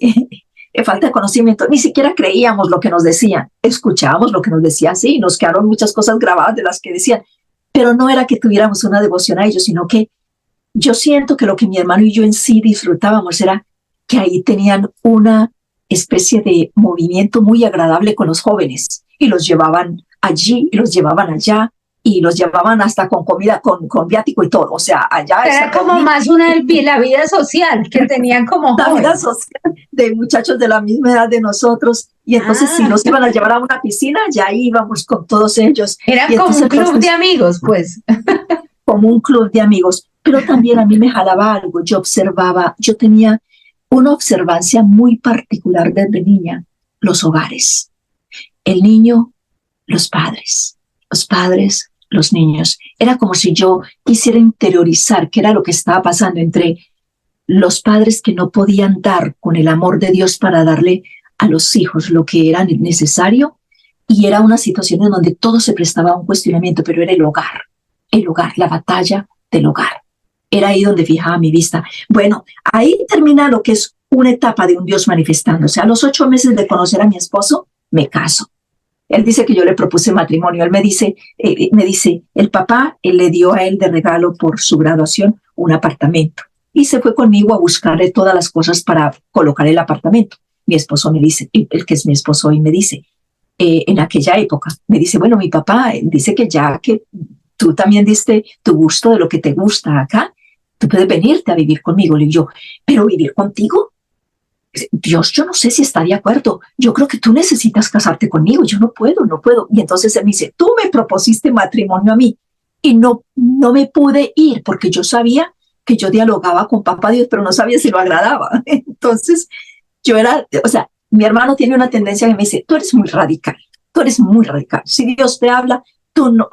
falta de conocimiento, ni siquiera creíamos lo que nos decían, escuchábamos lo que nos decían, sí, nos quedaron muchas cosas grabadas de las que decían, pero no era que tuviéramos una devoción a ellos, sino que yo siento que lo que mi hermano y yo en sí disfrutábamos era que ahí tenían una especie de movimiento muy agradable con los jóvenes, y los llevaban allí, y los llevaban allá, y los llevaban hasta con comida, con viático y todo, o sea, allá... Era como más la vida social que tenían como la vida social de muchachos de la misma edad de nosotros, y entonces si nos iban a llevar a una piscina, ya íbamos con todos ellos. Era como un club de amigos, pues. Como un club de amigos, pero también a mí me jalaba algo, yo observaba, yo tenía una observancia muy particular desde niña, los hogares, el niño, los padres, los niños. Era como si yo quisiera interiorizar qué era lo que estaba pasando entre los padres que no podían dar con el amor de Dios para darle a los hijos lo que era necesario, y era una situación en donde todo se prestaba a un cuestionamiento, pero era el hogar, la batalla del hogar. Era ahí donde fijaba mi vista. Bueno, ahí termina lo que es una etapa de un Dios manifestándose. A los 8 meses de conocer a mi esposo, me caso. Él dice que yo le propuse matrimonio. Él me dice, el papá le dio a él de regalo por su graduación un apartamento. Y se fue conmigo a buscarle todas las cosas para colocar el apartamento. Mi esposo me dice, el que es mi esposo hoy me dice, en aquella época, me dice, bueno, mi papá dice que ya que tú también diste tu gusto de lo que te gusta acá, tú puedes venirte a vivir conmigo. Le digo yo, ¿pero vivir contigo? Dios, yo no sé si está de acuerdo. Yo creo que tú necesitas casarte conmigo. Yo no puedo. Y entonces él me dice, tú me propusiste matrimonio a mí y no me pude ir porque yo sabía que yo dialogaba con Papá Dios, pero no sabía si lo agradaba. Entonces mi hermano tiene una tendencia que me dice, tú eres muy radical. Si Dios te habla, tú no,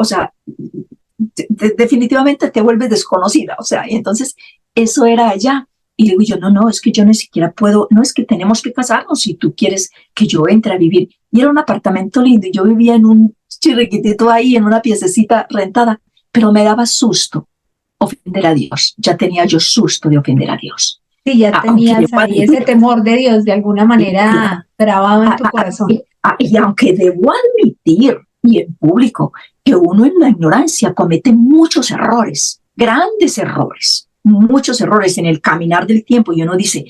definitivamente te vuelves desconocida. Y entonces eso era allá. Y le digo yo, no, es que yo ni siquiera puedo, no es que tenemos que casarnos si tú quieres que yo entre a vivir. Y era un apartamento lindo y yo vivía en un chirriquitito ahí, en una piececita rentada, pero me daba susto ofender a Dios. Ya tenía yo susto de ofender a Dios. Sí, ya tenías ahí ese temor de Dios de alguna manera grabado en tu corazón. Y aunque debo admitir, y en público, que uno en la ignorancia comete muchos errores, grandes errores, muchos errores en el caminar del tiempo, y uno dice,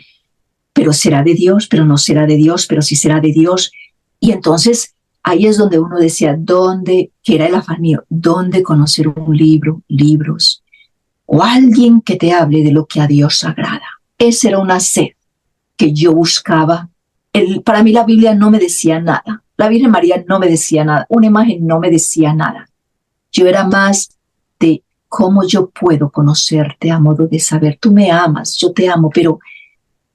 pero será de Dios, pero no será de Dios, pero sí será de Dios. Y entonces ahí es donde uno decía, que era el afán mío, ¿dónde conocer un libro, libros, o alguien que te hable de lo que a Dios agrada? Esa era una sed que yo buscaba Para mí la Biblia no me decía nada. La Virgen María no me decía nada. Una imagen no me decía nada. Yo era más de cómo yo puedo conocerte a modo de saber. Tú me amas, yo te amo, pero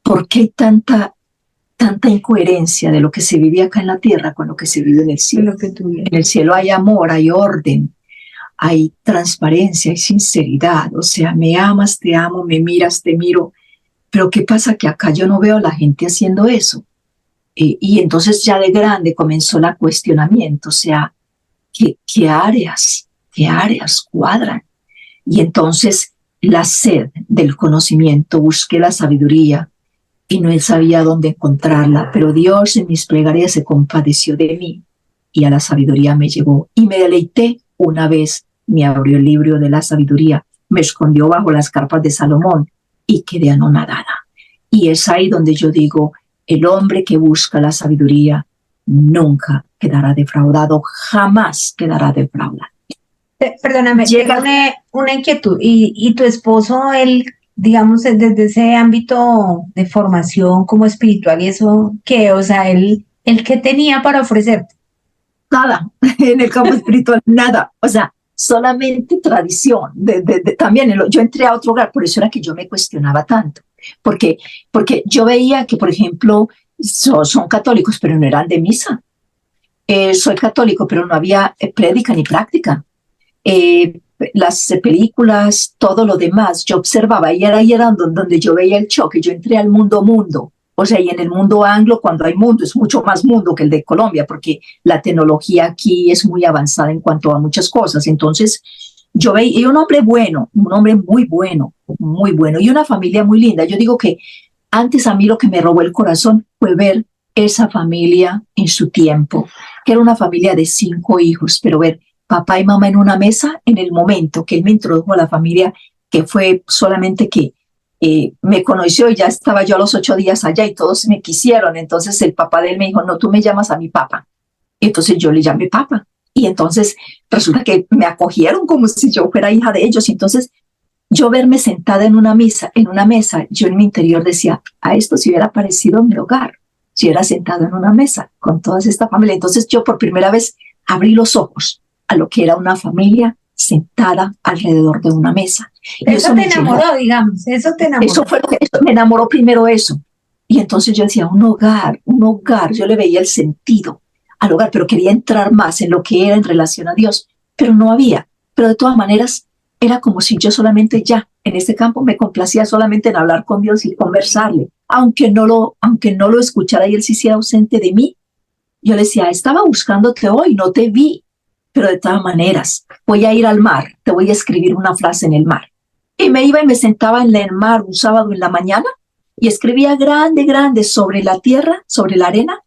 ¿por qué hay tanta incoherencia de lo que se vive acá en la tierra con lo que se vive en el cielo? En el cielo hay amor, hay orden, hay transparencia, hay sinceridad. O sea, me amas, te amo, me miras, te miro. Pero ¿qué pasa? Que acá yo no veo a la gente haciendo eso. Y entonces ya de grande comenzó el cuestionamiento. O sea, ¿qué áreas cuadran? Y entonces la sed del conocimiento, busqué la sabiduría y no sabía dónde encontrarla, pero Dios en mis plegarias se compadeció de mí y a la sabiduría me llevó. Y me deleité una vez, me abrió el libro de la sabiduría, me escondió bajo las carpas de Salomón y quedé anonadada. Y es ahí donde yo digo, el hombre que busca la sabiduría nunca quedará defraudado, jamás quedará defraudado. Perdóname, tengo una inquietud. ¿Y tu esposo, él, digamos, desde ese ámbito de formación como espiritual y eso, qué? O sea, él qué tenía para ofrecerte? Nada, en el campo espiritual, nada. O sea, solamente tradición. También yo entré a otro hogar, por eso era que yo me cuestionaba tanto. Porque yo veía que, por ejemplo, son católicos, pero no eran de misa. Soy católico, pero no había prédica ni práctica. Las películas, todo lo demás, yo observaba y era ahí donde yo veía el choque. Yo entré al mundo. O sea, y en el mundo anglo, cuando hay mundo, es mucho más mundo que el de Colombia, porque la tecnología aquí es muy avanzada en cuanto a muchas cosas. Entonces, yo veía un hombre bueno, un hombre muy bueno, y una familia muy linda. Yo digo que antes a mí lo que me robó el corazón fue ver esa familia en su tiempo, que era una familia de 5 hijos, pero ver papá y mamá en una mesa en el momento que él me introdujo a la familia, que fue solamente que me conoció y ya estaba yo a los 8 días allá y todos me quisieron. Entonces el papá de él me dijo, no, tú me llamas a mi papá. Y entonces yo le llamé papá. Y entonces resulta que me acogieron como si yo fuera hija de ellos. Y entonces yo verme sentada en una mesa, yo en mi interior decía, a esto si hubiera parecido mi hogar, si hubiera sentado en una mesa con toda esta familia. Entonces yo por primera vez abrí los ojos a lo que era una familia sentada alrededor de una mesa. Y eso te enamoró, digamos, eso te enamoró. Eso fue lo que me enamoró primero eso. Y entonces yo decía, un hogar, yo le veía el sentido al hogar, pero quería entrar más en lo que era en relación a Dios, pero no había. Pero de todas maneras, era como si yo solamente ya, en este campo, me complacía solamente en hablar con Dios y conversarle. Aunque no lo escuchara y él se hiciera ausente de mí, yo le decía, estaba buscándote hoy, no te vi. Pero de todas maneras, voy a ir al mar, te voy a escribir una frase en el mar. Y me iba y me sentaba en el mar un sábado en la mañana y escribía grande sobre la tierra, sobre la arena,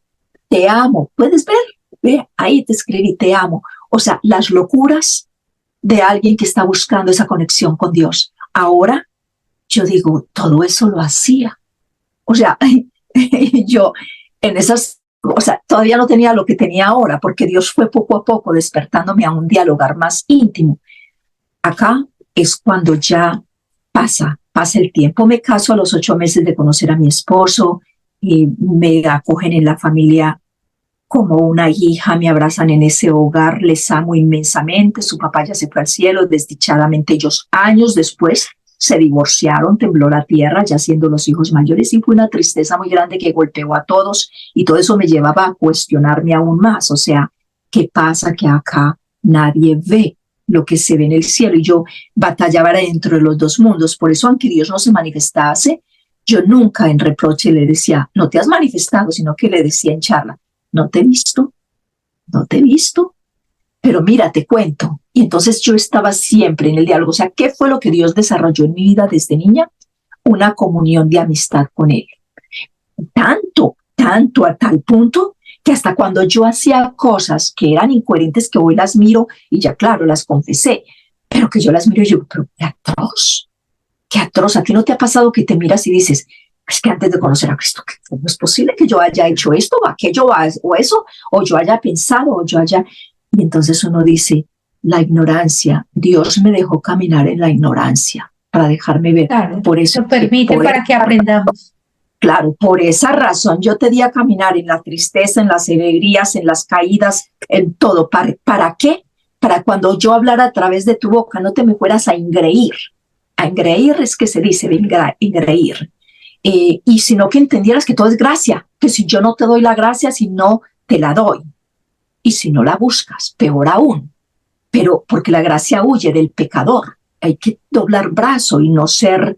te amo. ¿Puedes ver? Ve, ahí te escribí, te amo. O sea, las locuras de alguien que está buscando esa conexión con Dios. Ahora, yo digo, todo eso lo hacía. O sea, yo en esas... O sea, todavía no tenía lo que tenía ahora, porque Dios fue poco a poco despertándome a un dialogar más íntimo. Acá es cuando ya pasa el tiempo. Me caso a los 8 meses de conocer a mi esposo, y me acogen en la familia como una hija, me abrazan en ese hogar, les amo inmensamente. Su papá ya se fue al cielo, desdichadamente ellos años después se divorciaron, tembló la tierra, ya siendo los hijos mayores, y fue una tristeza muy grande que golpeó a todos, y todo eso me llevaba a cuestionarme aún más. O sea, ¿qué pasa que acá nadie ve lo que se ve en el cielo? Y yo batallaba dentro de los dos mundos. Por eso, aunque Dios no se manifestase, yo nunca en reproche le decía, no te has manifestado, sino que le decía en charla, no te he visto, pero mira, te cuento. Y entonces yo estaba siempre en el diálogo. O sea, ¿qué fue lo que Dios desarrolló en mi vida desde niña? Una comunión de amistad con Él. Tanto a tal punto que hasta cuando yo hacía cosas que eran incoherentes, que hoy las miro y ya claro, las confesé, pero que yo las miro y yo, pero qué atroz. ¿A ti no te ha pasado que te miras y dices, es que antes de conocer a Cristo, no es posible que yo haya hecho esto o aquello o eso, o yo haya pensado, o yo haya... Y entonces uno dice, la ignorancia, Dios me dejó caminar en la ignorancia para dejarme ver. Claro, por eso lo permite para que aprendamos. Claro, por esa razón yo te di a caminar en la tristeza, en las alegrías, en las caídas, en todo. ¿Para qué? Para cuando yo hablara a través de tu boca, no te me fueras a engreír. A engreír es que se dice, engreír. Y sino que entendieras que todo es gracia, que si yo no te doy la gracia, si no te la doy. Y si no la buscas, peor aún. Pero porque la gracia huye del pecador. Hay que doblar brazo y no ser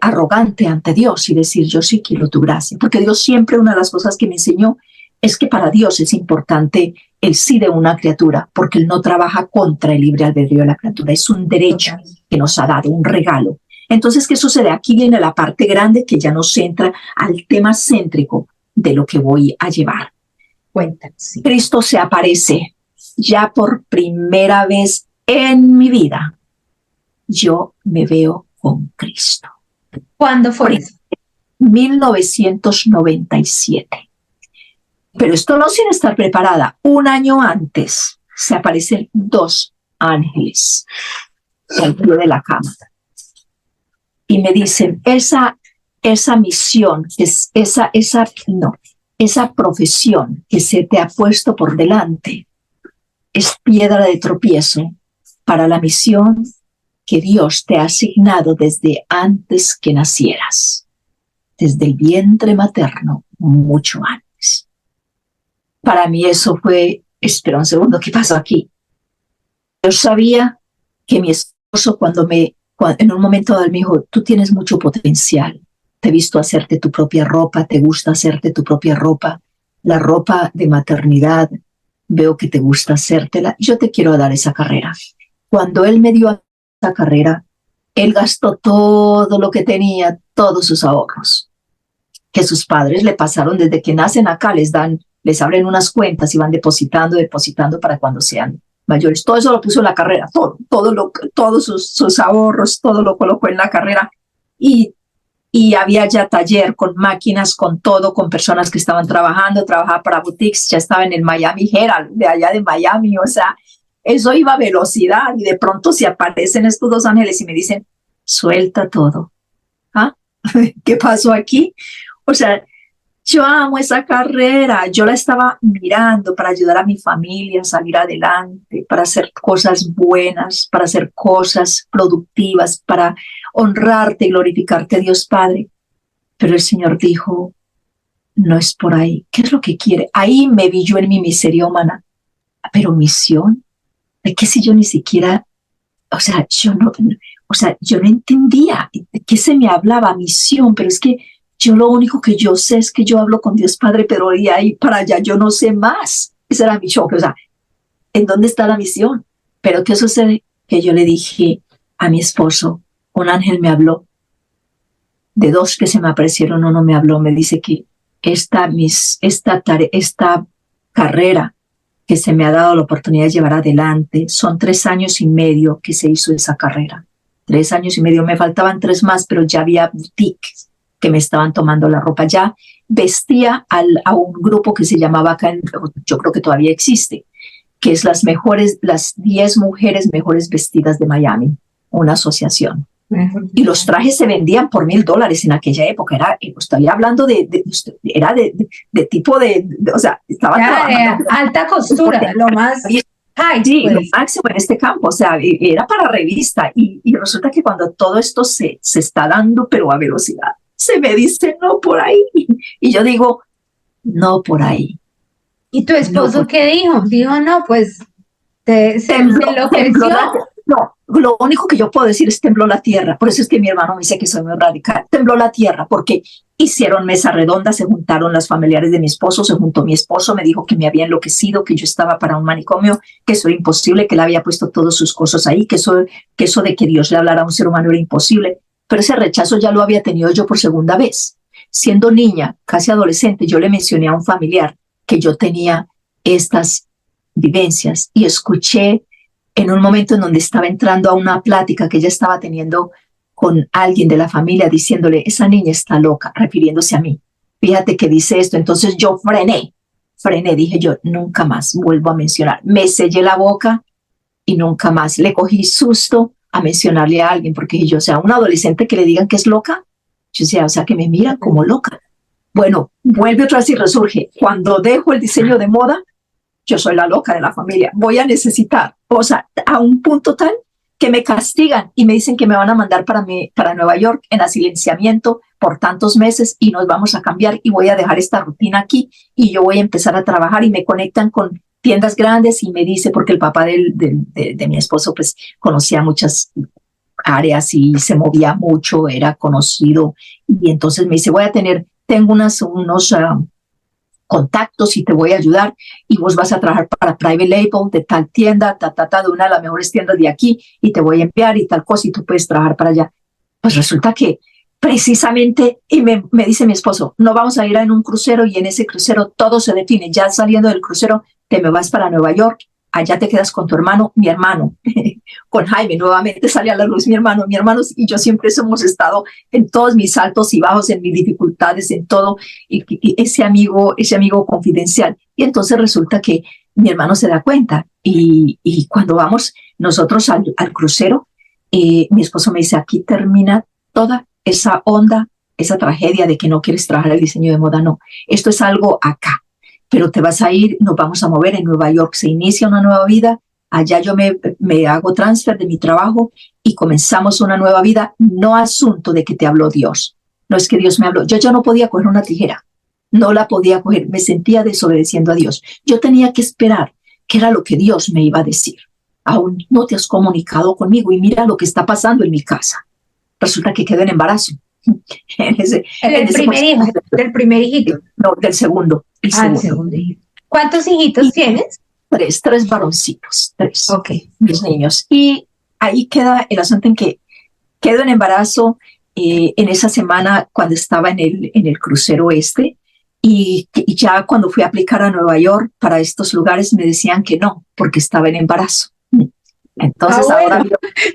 arrogante ante Dios y decir, yo sí quiero tu gracia. Porque Dios siempre, una de las cosas que me enseñó es que para Dios es importante el sí de una criatura, porque Él no trabaja contra el libre albedrío de la criatura. Es un derecho que nos ha dado, un regalo. Entonces, ¿qué sucede? Aquí viene la parte grande que ya nos centra al tema céntrico de lo que voy a llevar. Cuéntanos. Cristo se aparece ya por primera vez en mi vida. Yo me veo con Cristo. ¿Cuándo fue eso? 1997. Pero esto no sin estar preparada. Un año antes se aparecen dos ángeles al pie de la cama. Y me dicen, esa misión, esa profesión que se te ha puesto por delante es piedra de tropiezo para la misión que Dios te ha asignado desde antes que nacieras, desde el vientre materno, mucho antes. Para mí eso fue, espera un segundo, ¿qué pasó aquí? Yo sabía que mi esposo cuando en un momento dado me dijo, tú tienes mucho potencial, te he visto hacerte tu propia ropa, te gusta hacerte tu propia ropa, la ropa de maternidad, veo que te gusta hacértela, yo te quiero dar esa carrera. Cuando él me dio esa carrera, él gastó todo lo que tenía, todos sus ahorros, que sus padres le pasaron desde que nacen acá, les abren unas cuentas y van depositando para cuando sean mayores. Todo eso lo puso en la carrera, todos sus ahorros, todo lo colocó en la carrera. Y había ya taller con máquinas, con todo, con personas que estaban trabajaba para boutiques, ya estaba en el Miami Herald, de allá de Miami, o sea, eso iba a velocidad y de pronto se aparecen estos dos ángeles y me dicen, suelta todo. ¿Ah? ¿Qué pasó aquí? O sea, yo amo esa carrera, yo la estaba mirando para ayudar a mi familia a salir adelante, para hacer cosas buenas, para hacer cosas productivas, para honrarte y glorificarte, Dios Padre. Pero el Señor dijo, no es por ahí. ¿Qué es lo que quiere? Ahí me vi yo en mi miseria humana. Pero misión, ¿de qué si yo ni siquiera, yo no entendía de qué se me hablaba misión? Pero es que yo lo único que yo sé es que yo hablo con Dios Padre, pero de ahí para allá yo no sé más. Ese era mi choque, ¿en dónde está la misión? Pero ¿qué sucede? Que yo le dije a mi esposo, un ángel me habló, de dos que se me aparecieron, uno me habló, me dice que esta carrera que se me ha dado la oportunidad de llevar adelante, son 3 años y medio que se hizo esa carrera. 3 años y medio, me faltaban 3 más, pero ya había boutiques que me estaban tomando la ropa. Ya vestía a un grupo que se llamaba acá, yo creo que todavía existe, que es las 10 mujeres mejores vestidas de Miami, una asociación. Y los trajes se vendían por $1,000 en aquella época. Estoy hablando era de tipo o sea, estaba trabajando. Alta costura, lo más high. Sí, pues. Lo máximo en este campo, o sea, era para revista. Y resulta que cuando todo esto se está dando, pero a velocidad, se me dice no por ahí. Y yo digo, no por ahí. ¿Y tu esposo qué dijo? Dijo, no, pues se enloqueció. No, lo único que yo puedo decir es tembló la tierra. Por eso es que mi hermano me dice que soy muy radical. Tembló la tierra porque hicieron mesa redonda, se juntaron las familiares de mi esposo, se juntó mi esposo, me dijo que me había enloquecido, que yo estaba para un manicomio, que eso era imposible, que él había puesto todas sus cosas ahí, que eso de que Dios le hablara a un ser humano era imposible. Pero ese rechazo ya lo había tenido yo por segunda vez. Siendo niña, casi adolescente, yo le mencioné a un familiar que yo tenía estas vivencias y escuché en un momento en donde estaba entrando a una plática que ella estaba teniendo con alguien de la familia, diciéndole, esa niña está loca, refiriéndose a mí. Fíjate que dice esto. Entonces yo frené, dije yo, nunca más vuelvo a mencionar. Me sellé la boca y nunca más. Le cogí susto a mencionarle a alguien, porque yo, un adolescente que le digan que es loca, yo decía, que me miran como loca. Bueno, vuelve otra vez y resurge. Cuando dejo el diseño de moda, yo soy la loca de la familia. Voy a necesitar, o sea, a un punto tal que me castigan y me dicen que me van a mandar para Nueva York en silenciamiento por tantos meses y nos vamos a cambiar y voy a dejar esta rutina aquí y yo voy a empezar a trabajar y me conectan con tiendas grandes y me dice, porque el papá de mi esposo pues conocía muchas áreas y se movía mucho, era conocido y entonces me dice, tengo unos contactos y te voy a ayudar y vos vas a trabajar para Private Label de tal tienda, de una de las mejores tiendas de aquí y te voy a enviar y tal cosa y tú puedes trabajar para allá. Pues resulta que precisamente, y me dice mi esposo, no vamos a ir en un crucero y en ese crucero todo se define, ya saliendo del crucero te me vas para Nueva York, allá te quedas con tu hermano, mi hermano, con Jaime, nuevamente sale a la luz mi hermano y yo siempre hemos estado en todos mis altos y bajos, en mis dificultades, en todo, y ese amigo confidencial. Y entonces resulta que mi hermano se da cuenta y cuando vamos nosotros al crucero, mi esposo me dice, aquí termina toda esa onda, esa tragedia de que no quieres trabajar el diseño de moda, no, esto es algo acá, pero te vas a ir, nos vamos a mover en Nueva York, se inicia una nueva vida, allá yo me hago transfer de mi trabajo y comenzamos una nueva vida, no asunto de que te habló Dios, no es que Dios me habló, yo ya no podía coger una tijera, no la podía coger, me sentía desobedeciendo a Dios, yo tenía que esperar qué era lo que Dios me iba a decir, aún no te has comunicado conmigo y mira lo que está pasando en mi casa. Resulta que quedó en embarazo. Del primer hijito. No, del segundo. El segundo hijito. ¿Cuántos hijitos tienes? Tres varoncitos, tres. Ok. Mis niños. Y ahí queda el asunto en que quedo en embarazo en esa semana cuando estaba en el crucero y ya cuando fui a aplicar a Nueva York para estos lugares me decían que no, porque estaba en embarazo. Entonces bueno, ahora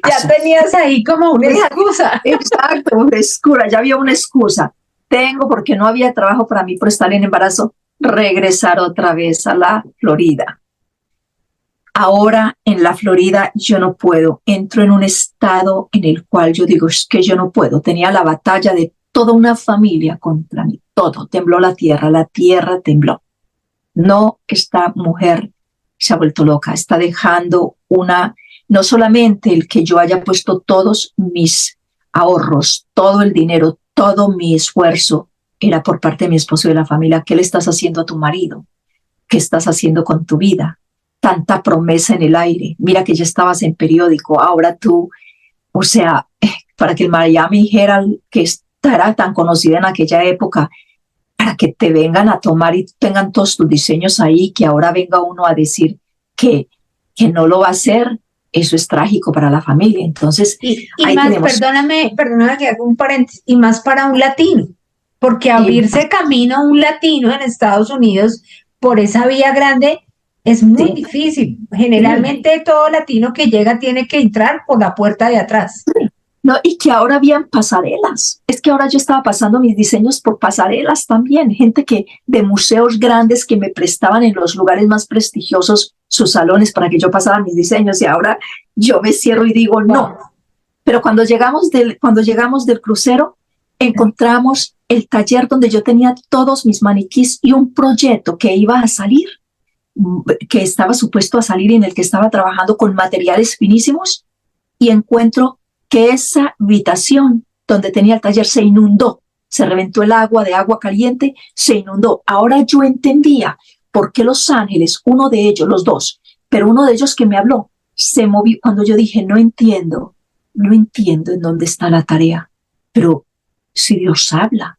ya tenías ahí como una excusa. Exacto, una excusa, ya había una excusa. Porque no había trabajo para mí por estar en embarazo, regresar otra vez a la Florida. Ahora en la Florida yo no puedo, entro en un estado en el cual yo digo, es que yo no puedo. Tenía la batalla de toda una familia contra mí, todo, tembló la tierra tembló. No, esta mujer se ha vuelto loca, está dejando no solamente el que yo haya puesto todos mis ahorros, todo el dinero, todo mi esfuerzo, era por parte de mi esposo y de la familia. ¿Qué le estás haciendo a tu marido? ¿Qué estás haciendo con tu vida? Tanta promesa en el aire. Mira que ya estabas en periódico, ahora tú, o sea, para que el Miami Herald, que era tan conocida en aquella época, para que te vengan a tomar y tengan todos tus diseños ahí, que ahora venga uno a decir que no lo va a hacer, eso es trágico para la familia. Entonces, y más, perdóname que haga un paréntesis, y más para un latino, porque abrirse camino a un latino en Estados Unidos por esa vía grande es muy difícil. Generalmente todo latino que llega tiene que entrar por la puerta de atrás. No, y que ahora habían pasarelas. Es que ahora yo estaba pasando mis diseños por pasarelas también. Gente de museos grandes que me prestaban en los lugares más prestigiosos sus salones para que yo pasara mis diseños. Y ahora yo me cierro y digo no. Pero cuando llegamos del crucero, encontramos el taller donde yo tenía todos mis maniquís y un proyecto que iba a salir, que estaba supuesto a salir y en el que estaba trabajando con materiales finísimos. Y encuentro que esa habitación donde tenía el taller se inundó, se reventó el agua de agua caliente, se inundó. Ahora yo entendía por qué los ángeles, uno de ellos, los dos, pero uno de ellos que me habló, se movió cuando yo dije, no entiendo en dónde está la tarea, pero si Dios habla,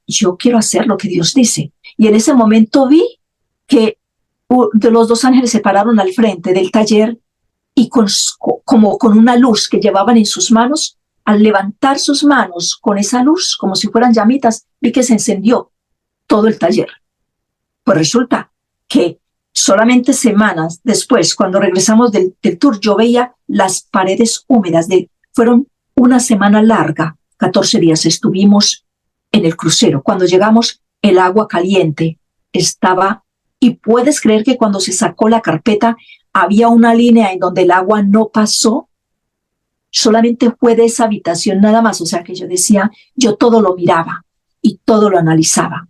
yo quiero hacer lo que Dios dice. Y en ese momento vi que de los dos ángeles se pararon al frente del taller y como con una luz que llevaban en sus manos, al levantar sus manos con esa luz, como si fueran llamitas, vi que se encendió todo el taller. Pues resulta que solamente semanas después, cuando regresamos del tour, yo veía las paredes húmedas. Fueron una semana larga, 14 días estuvimos en el crucero. Cuando llegamos, el agua caliente estaba, y puedes creer que cuando se sacó la carpeta, había una línea en donde el agua no pasó, solamente fue de esa habitación nada más. O sea que yo decía, yo todo lo miraba y todo lo analizaba.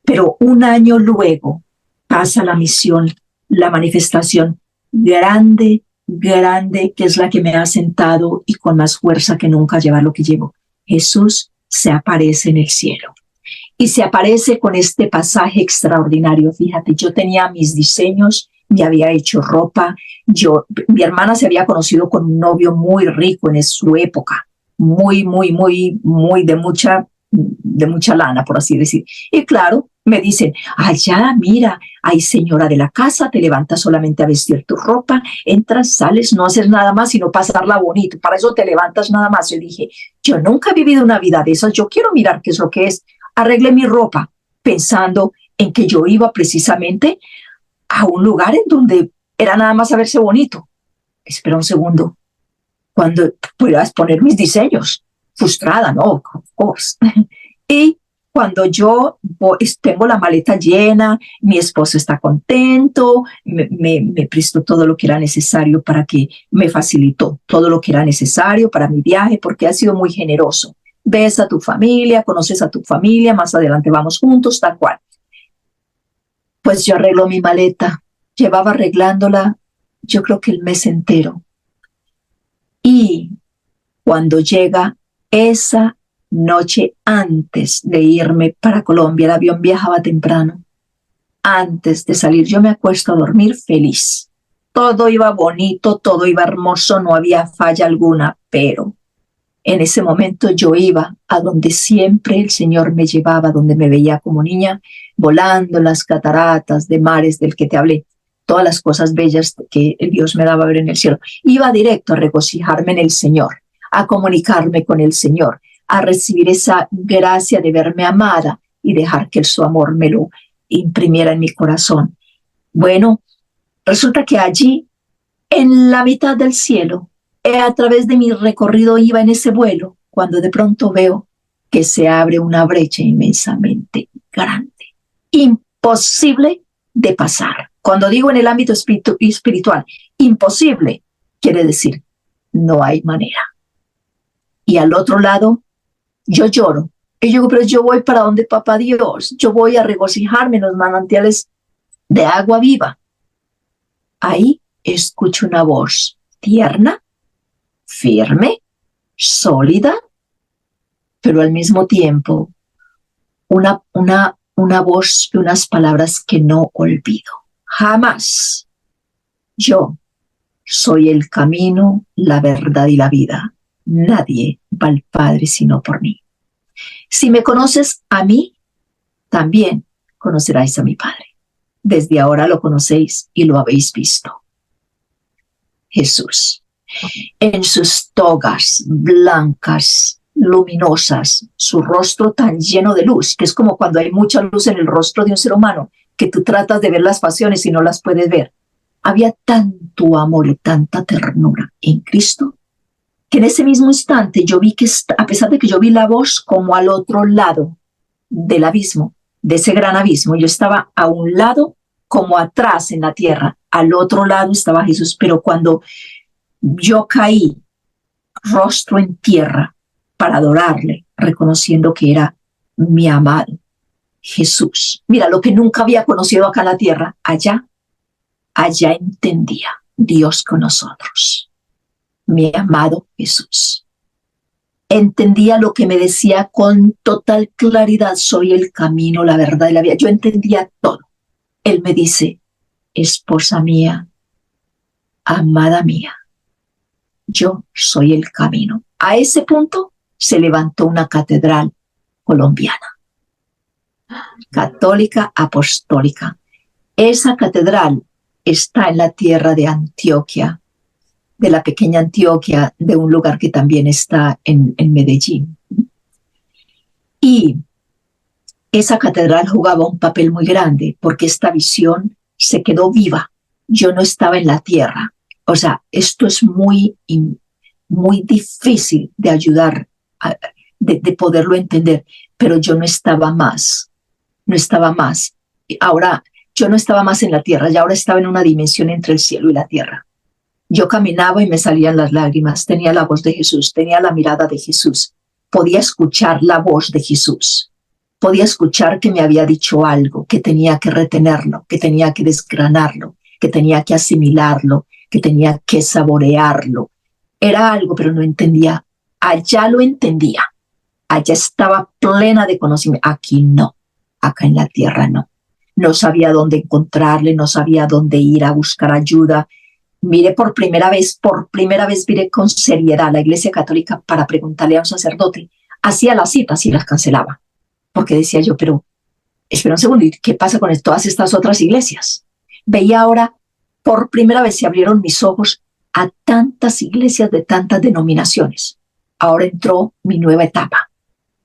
Pero un año luego pasa la misión, la manifestación grande, grande, que es la que me ha sentado y con más fuerza que nunca llevar lo que llevo. Jesús se aparece en el cielo. Y se aparece con este pasaje extraordinario. Fíjate, yo tenía mis diseños, me había hecho ropa. Mi hermana se había conocido con un novio muy rico en su época, muy de mucha lana, por así decir. Y claro, me dicen, allá, mira, hay señora de la casa, te levantas solamente a vestir tu ropa, entras, sales, no haces nada más sino pasarla bonito. Para eso te levantas nada más. Yo dije, yo nunca he vivido una vida de esas, yo quiero mirar qué es lo que es. Arreglé mi ropa pensando en que yo iba precisamente a un lugar en donde era nada más a verse bonito. Espera un segundo, cuando puedas poner mis diseños, frustrada, ¿no? Of course. Y cuando yo tengo la maleta llena, mi esposo está contento, me prestó todo lo que era necesario para que me facilitó todo lo que era necesario para mi viaje, porque ha sido muy generoso. Ves a tu familia, conoces a tu familia, más adelante vamos juntos, tal cual. Pues yo arreglo mi maleta, llevaba arreglándola yo creo que el mes entero. Y cuando llega esa noche antes de irme para Colombia, el avión viajaba temprano, antes de salir yo me acuesto a dormir feliz. Todo iba bonito, todo iba hermoso, no había falla alguna, pero en ese momento yo iba a donde siempre el Señor me llevaba, donde me veía como niña, volando las cataratas de mares del que te hablé, todas las cosas bellas que Dios me daba a ver en el cielo. Iba directo a regocijarme en el Señor, a comunicarme con el Señor, a recibir esa gracia de verme amada y dejar que su amor me lo imprimiera en mi corazón. Bueno, resulta que allí, en la mitad del cielo, a través de mi recorrido iba en ese vuelo, cuando de pronto veo que se abre una brecha inmensamente grande, imposible de pasar. Cuando digo en el ámbito espiritual, imposible, quiere decir, no hay manera. Y al otro lado, yo lloro. Y yo digo, pero yo voy para donde papá Dios, yo voy a regocijarme en los manantiales de agua viva. Ahí escucho una voz tierna, firme, sólida, pero al mismo tiempo una voz y unas palabras que no olvido. Jamás. Yo soy el camino, la verdad y la vida. Nadie va al Padre sino por mí. Si me conoces a mí, también conoceráis a mi Padre. Desde ahora lo conocéis y lo habéis visto. Jesús, en sus togas blancas, luminosas, su rostro tan lleno de luz, que es como cuando hay mucha luz en el rostro de un ser humano, que tú tratas de ver las pasiones y no las puedes ver. Había tanto amor y tanta ternura en Cristo, que en ese mismo instante yo vi que, a pesar de que yo vi la voz como al otro lado del abismo, de ese gran abismo, yo estaba a un lado como atrás en la tierra, al otro lado estaba Jesús, pero cuando yo caí rostro en tierra para adorarle, reconociendo que era mi amado Jesús. Mira, lo que nunca había conocido acá en la tierra, allá entendía Dios con nosotros. Mi amado Jesús. Entendía lo que me decía con total claridad, soy el camino, la verdad y la vida. Yo entendía todo. Él me dice, esposa mía, amada mía, yo soy el camino. A ese punto se levantó una catedral colombiana, católica apostólica. Esa catedral está en la tierra de Antioquia, de la pequeña Antioquia, de un lugar que también está en Medellín. Y esa catedral jugaba un papel muy grande porque esta visión se quedó viva. Yo no estaba en la tierra. O sea, esto es muy difícil de ayudar, de poderlo entender, pero yo no estaba más. Ahora, yo no estaba más en la tierra, ya ahora estaba en una dimensión entre el cielo y la tierra. Yo caminaba y me salían las lágrimas, tenía la voz de Jesús, tenía la mirada de Jesús, podía escuchar la voz de Jesús. podía escuchar que me había dicho algo, que tenía que retenerlo, que tenía que desgranarlo, que tenía que asimilarlo, que tenía que saborearlo. Era algo, pero no entendía. Allá lo entendía. Allá estaba plena de conocimiento. Aquí no. Acá en la tierra no. No sabía dónde encontrarle, no sabía dónde ir a buscar ayuda. Miré por primera vez miré con seriedad a la Iglesia Católica para preguntarle a un sacerdote. Hacía las citas y las cancelaba. Porque decía yo, pero espera un segundo, ¿y qué pasa con todas estas otras iglesias? Veía ahora, por primera vez se abrieron mis ojos a tantas iglesias de tantas denominaciones. Ahora entró mi nueva etapa.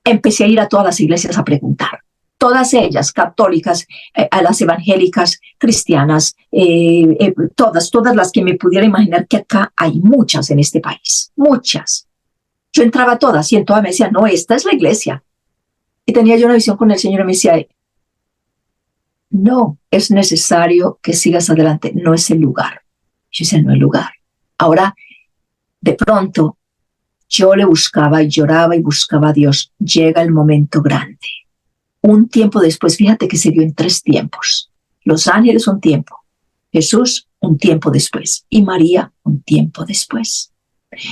Empecé a ir a todas las iglesias a preguntar. Todas ellas, católicas, a las evangélicas, cristianas, todas las que me pudiera imaginar, que acá hay muchas en este país, muchas. Yo entraba a todas y en todas me decían, no, esta es la iglesia. Y tenía yo una visión con el Señor y me decía, no, es necesario que sigas adelante, no es el lugar. Yo decía, no es el lugar. Ahora, de pronto, yo le buscaba y lloraba y buscaba a Dios. Llega el momento grande. Un tiempo después, fíjate que se dio en 3 tiempos. Los ángeles un tiempo, Jesús un tiempo después y María un tiempo después.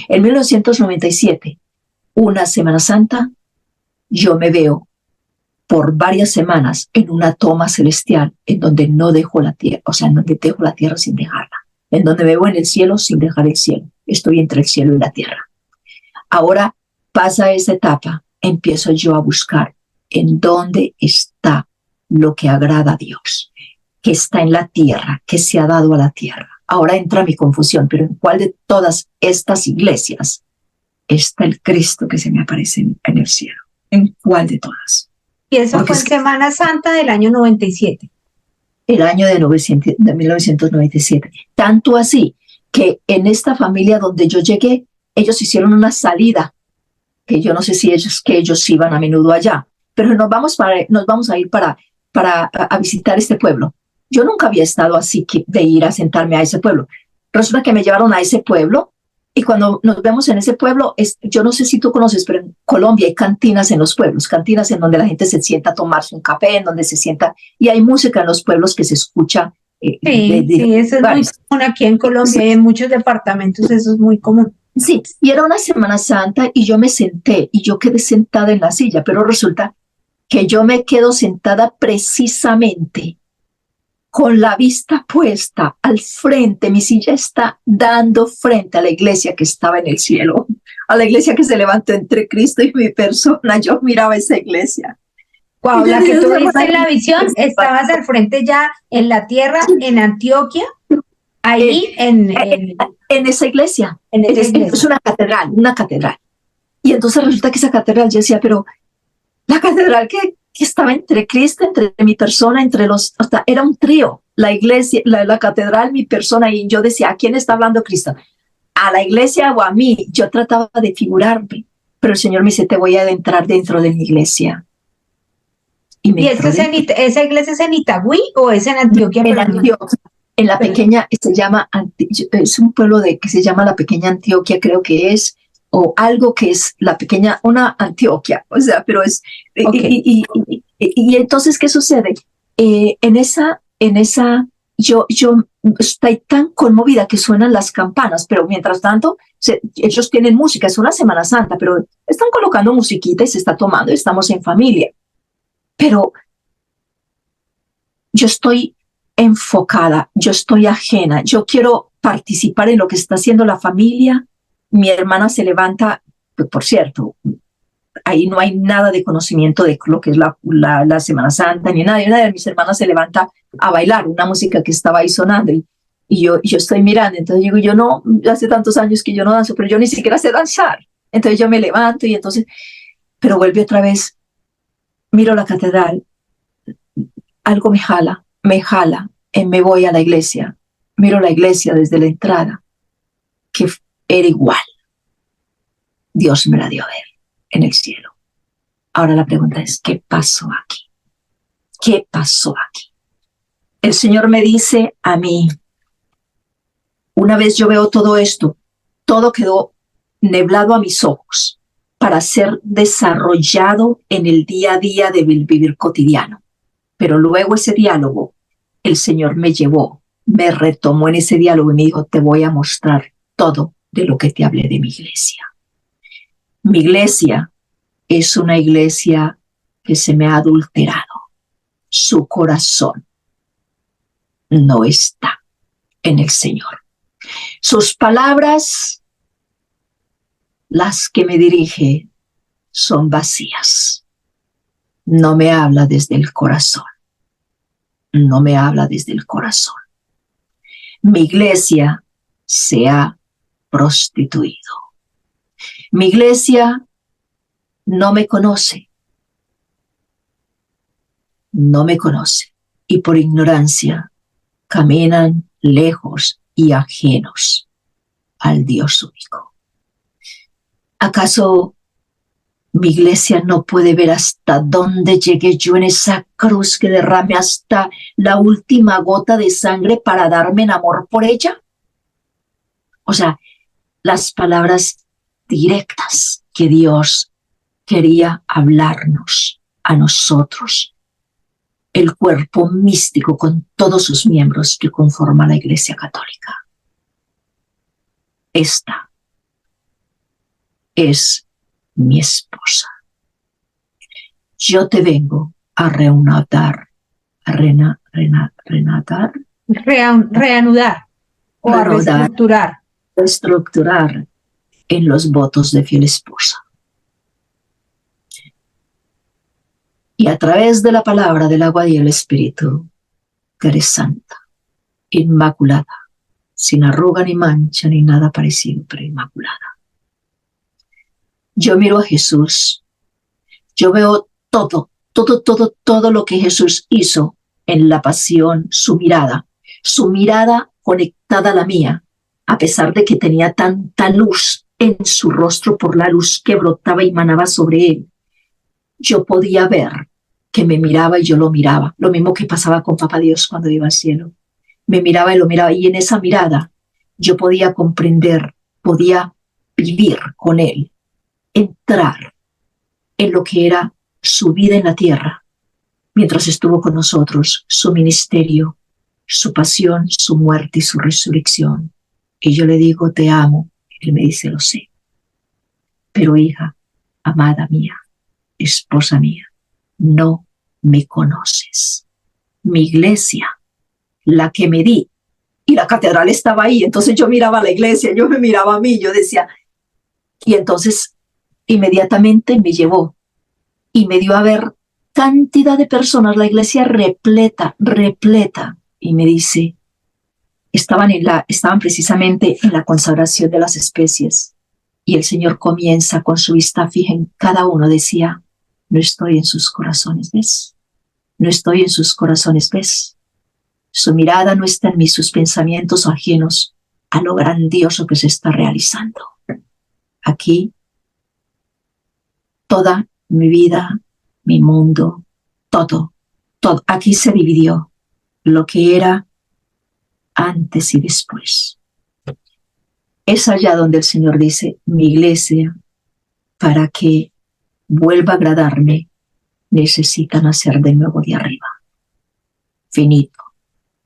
En 1997, una Semana Santa, yo me veo por varias semanas en una toma celestial en donde no dejo la tierra, o sea, en donde dejo la tierra sin dejarla, en donde me veo en el cielo sin dejar el cielo. Estoy entre el cielo y la tierra. Ahora pasa esa etapa, empiezo yo a buscar en dónde está lo que agrada a Dios, que está en la tierra, que se ha dado a la tierra. Ahora entra mi confusión, pero ¿en cuál de todas estas iglesias está el Cristo que se me aparece en el cielo? ¿En cuál de todas? Y eso porque fue en Semana Santa del año 97. El año de 1997. Tanto así que en esta familia donde yo llegué, ellos hicieron una salida, que yo no sé si ellos iban a menudo allá, pero nos vamos a ir para visitar este pueblo. Yo nunca había estado así de ir a sentarme a ese pueblo. Resulta que me llevaron a ese pueblo y cuando nos vemos en ese pueblo, yo no sé si tú conoces, pero en Colombia hay cantinas en los pueblos, cantinas en donde la gente se sienta a tomarse un café, en donde se sienta, y hay música en los pueblos que se escucha. Sí, eso es muy común aquí en Colombia, sí. En muchos departamentos eso es muy común. Sí, y era una Semana Santa y yo me senté y yo quedé sentada en la silla, pero resulta que yo me quedo sentada precisamente con la vista puesta al frente. Mi silla está dando frente a la iglesia que estaba en el cielo, a la iglesia que se levantó entre Cristo y mi persona. Yo miraba esa iglesia. Wow, la que tú viste en la visión, estabas al frente ya en la tierra, en Antioquia, ahí en esa iglesia. Es una catedral. Y entonces resulta que esa catedral, yo decía, pero la catedral que estaba entre Cristo, entre mi persona, hasta era un trío, la iglesia, la catedral, mi persona, y yo decía, ¿a quién está hablando Cristo? ¿A la iglesia o a mí? Yo trataba de figurarme, pero el Señor me dice, te voy a adentrar dentro de mi iglesia. ¿Y esa iglesia es en Itagüí o es en Antioquia? En Antioquia, en la pequeña, es un pueblo que se llama la Pequeña Antioquia, creo que es, o algo que es la pequeña, una Antioquia, o sea, pero es, okay. Y entonces, ¿qué sucede? En esa, yo estoy tan conmovida que suenan las campanas, pero mientras tanto, ellos tienen música, es una Semana Santa, pero están colocando musiquita y se está tomando, estamos en familia. Pero yo estoy enfocada, yo estoy ajena, yo quiero participar en lo que está haciendo la familia. Mi hermana se levanta, por cierto, ahí no hay nada de conocimiento de lo que es la Semana Santa, ni nada. Y una de mis hermanas se levanta a bailar una música que estaba ahí sonando y yo estoy mirando. Entonces digo, yo no, hace tantos años que yo no danzo, pero yo ni siquiera sé danzar. Entonces yo me levanto y entonces, pero vuelve otra vez, miro la catedral, algo me jala, me voy a la iglesia, miro la iglesia desde la entrada, que era igual. Dios me la dio a ver en el cielo. Ahora la pregunta es, ¿qué pasó aquí? ¿Qué pasó aquí? El Señor me dice a mí, una vez yo veo todo esto, todo quedó neblado a mis ojos, para ser desarrollado en el día a día del vivir cotidiano. Pero luego ese diálogo, el Señor me llevó, me retomó en ese diálogo y me dijo, te voy a mostrar todo de lo que te hablé de mi iglesia. Mi iglesia es una iglesia que se me ha adulterado. Su corazón no está en el Señor. Sus palabras, las que me dirige, son vacías. No me habla desde el corazón. No me habla desde el corazón. Mi iglesia se ha prostituido. Mi iglesia no me conoce. No me conoce. Y por ignorancia caminan lejos y ajenos al Dios único. ¿Acaso mi iglesia no puede ver hasta dónde llegué yo en esa cruz que derramé hasta la última gota de sangre para darme en amor por ella? O sea, las palabras directas que Dios quería hablarnos a nosotros, el cuerpo místico con todos sus miembros que conforma la Iglesia Católica. Esta es mi esposa. Yo te vengo a reanudar o a reestructurar en los votos de fiel esposa. Y a través de la palabra, del agua y el Espíritu, que eres santa, inmaculada, sin arruga ni mancha ni nada parecido, pero inmaculada. Yo miro a Jesús, yo veo todo lo que Jesús hizo en la pasión, su mirada conectada a la mía, a pesar de que tenía tanta luz en su rostro por la luz que brotaba y manaba sobre él. Yo podía ver que me miraba y yo lo miraba, lo mismo que pasaba con Papá Dios cuando iba al cielo. Me miraba y lo miraba, y en esa mirada yo podía comprender, podía vivir con él, entrar en lo que era su vida en la tierra, mientras estuvo con nosotros, su ministerio, su pasión, su muerte y su resurrección. Y yo le digo, te amo. Él me dice, lo sé. Pero hija, amada mía, esposa mía, no me conoces. Mi iglesia, la que me di, y la catedral estaba ahí, entonces yo miraba a la iglesia, yo me miraba a mí, yo decía, y entonces inmediatamente me llevó y me dio a ver cantidad de personas, la iglesia repleta, y me dice, estaban precisamente en la consagración de las especies, y el Señor comienza con su vista fija en cada uno, decía, no estoy en sus corazones, ¿ves? No estoy en sus corazones, ¿ves? Su mirada no está en mí, sus pensamientos ajenos a lo grandioso que se está realizando. Aquí, toda mi vida, mi mundo, todo, aquí se dividió lo que era antes y después. Es allá donde el Señor dice, mi iglesia, para que vuelva a agradarme, necesita nacer de nuevo de arriba. Finito.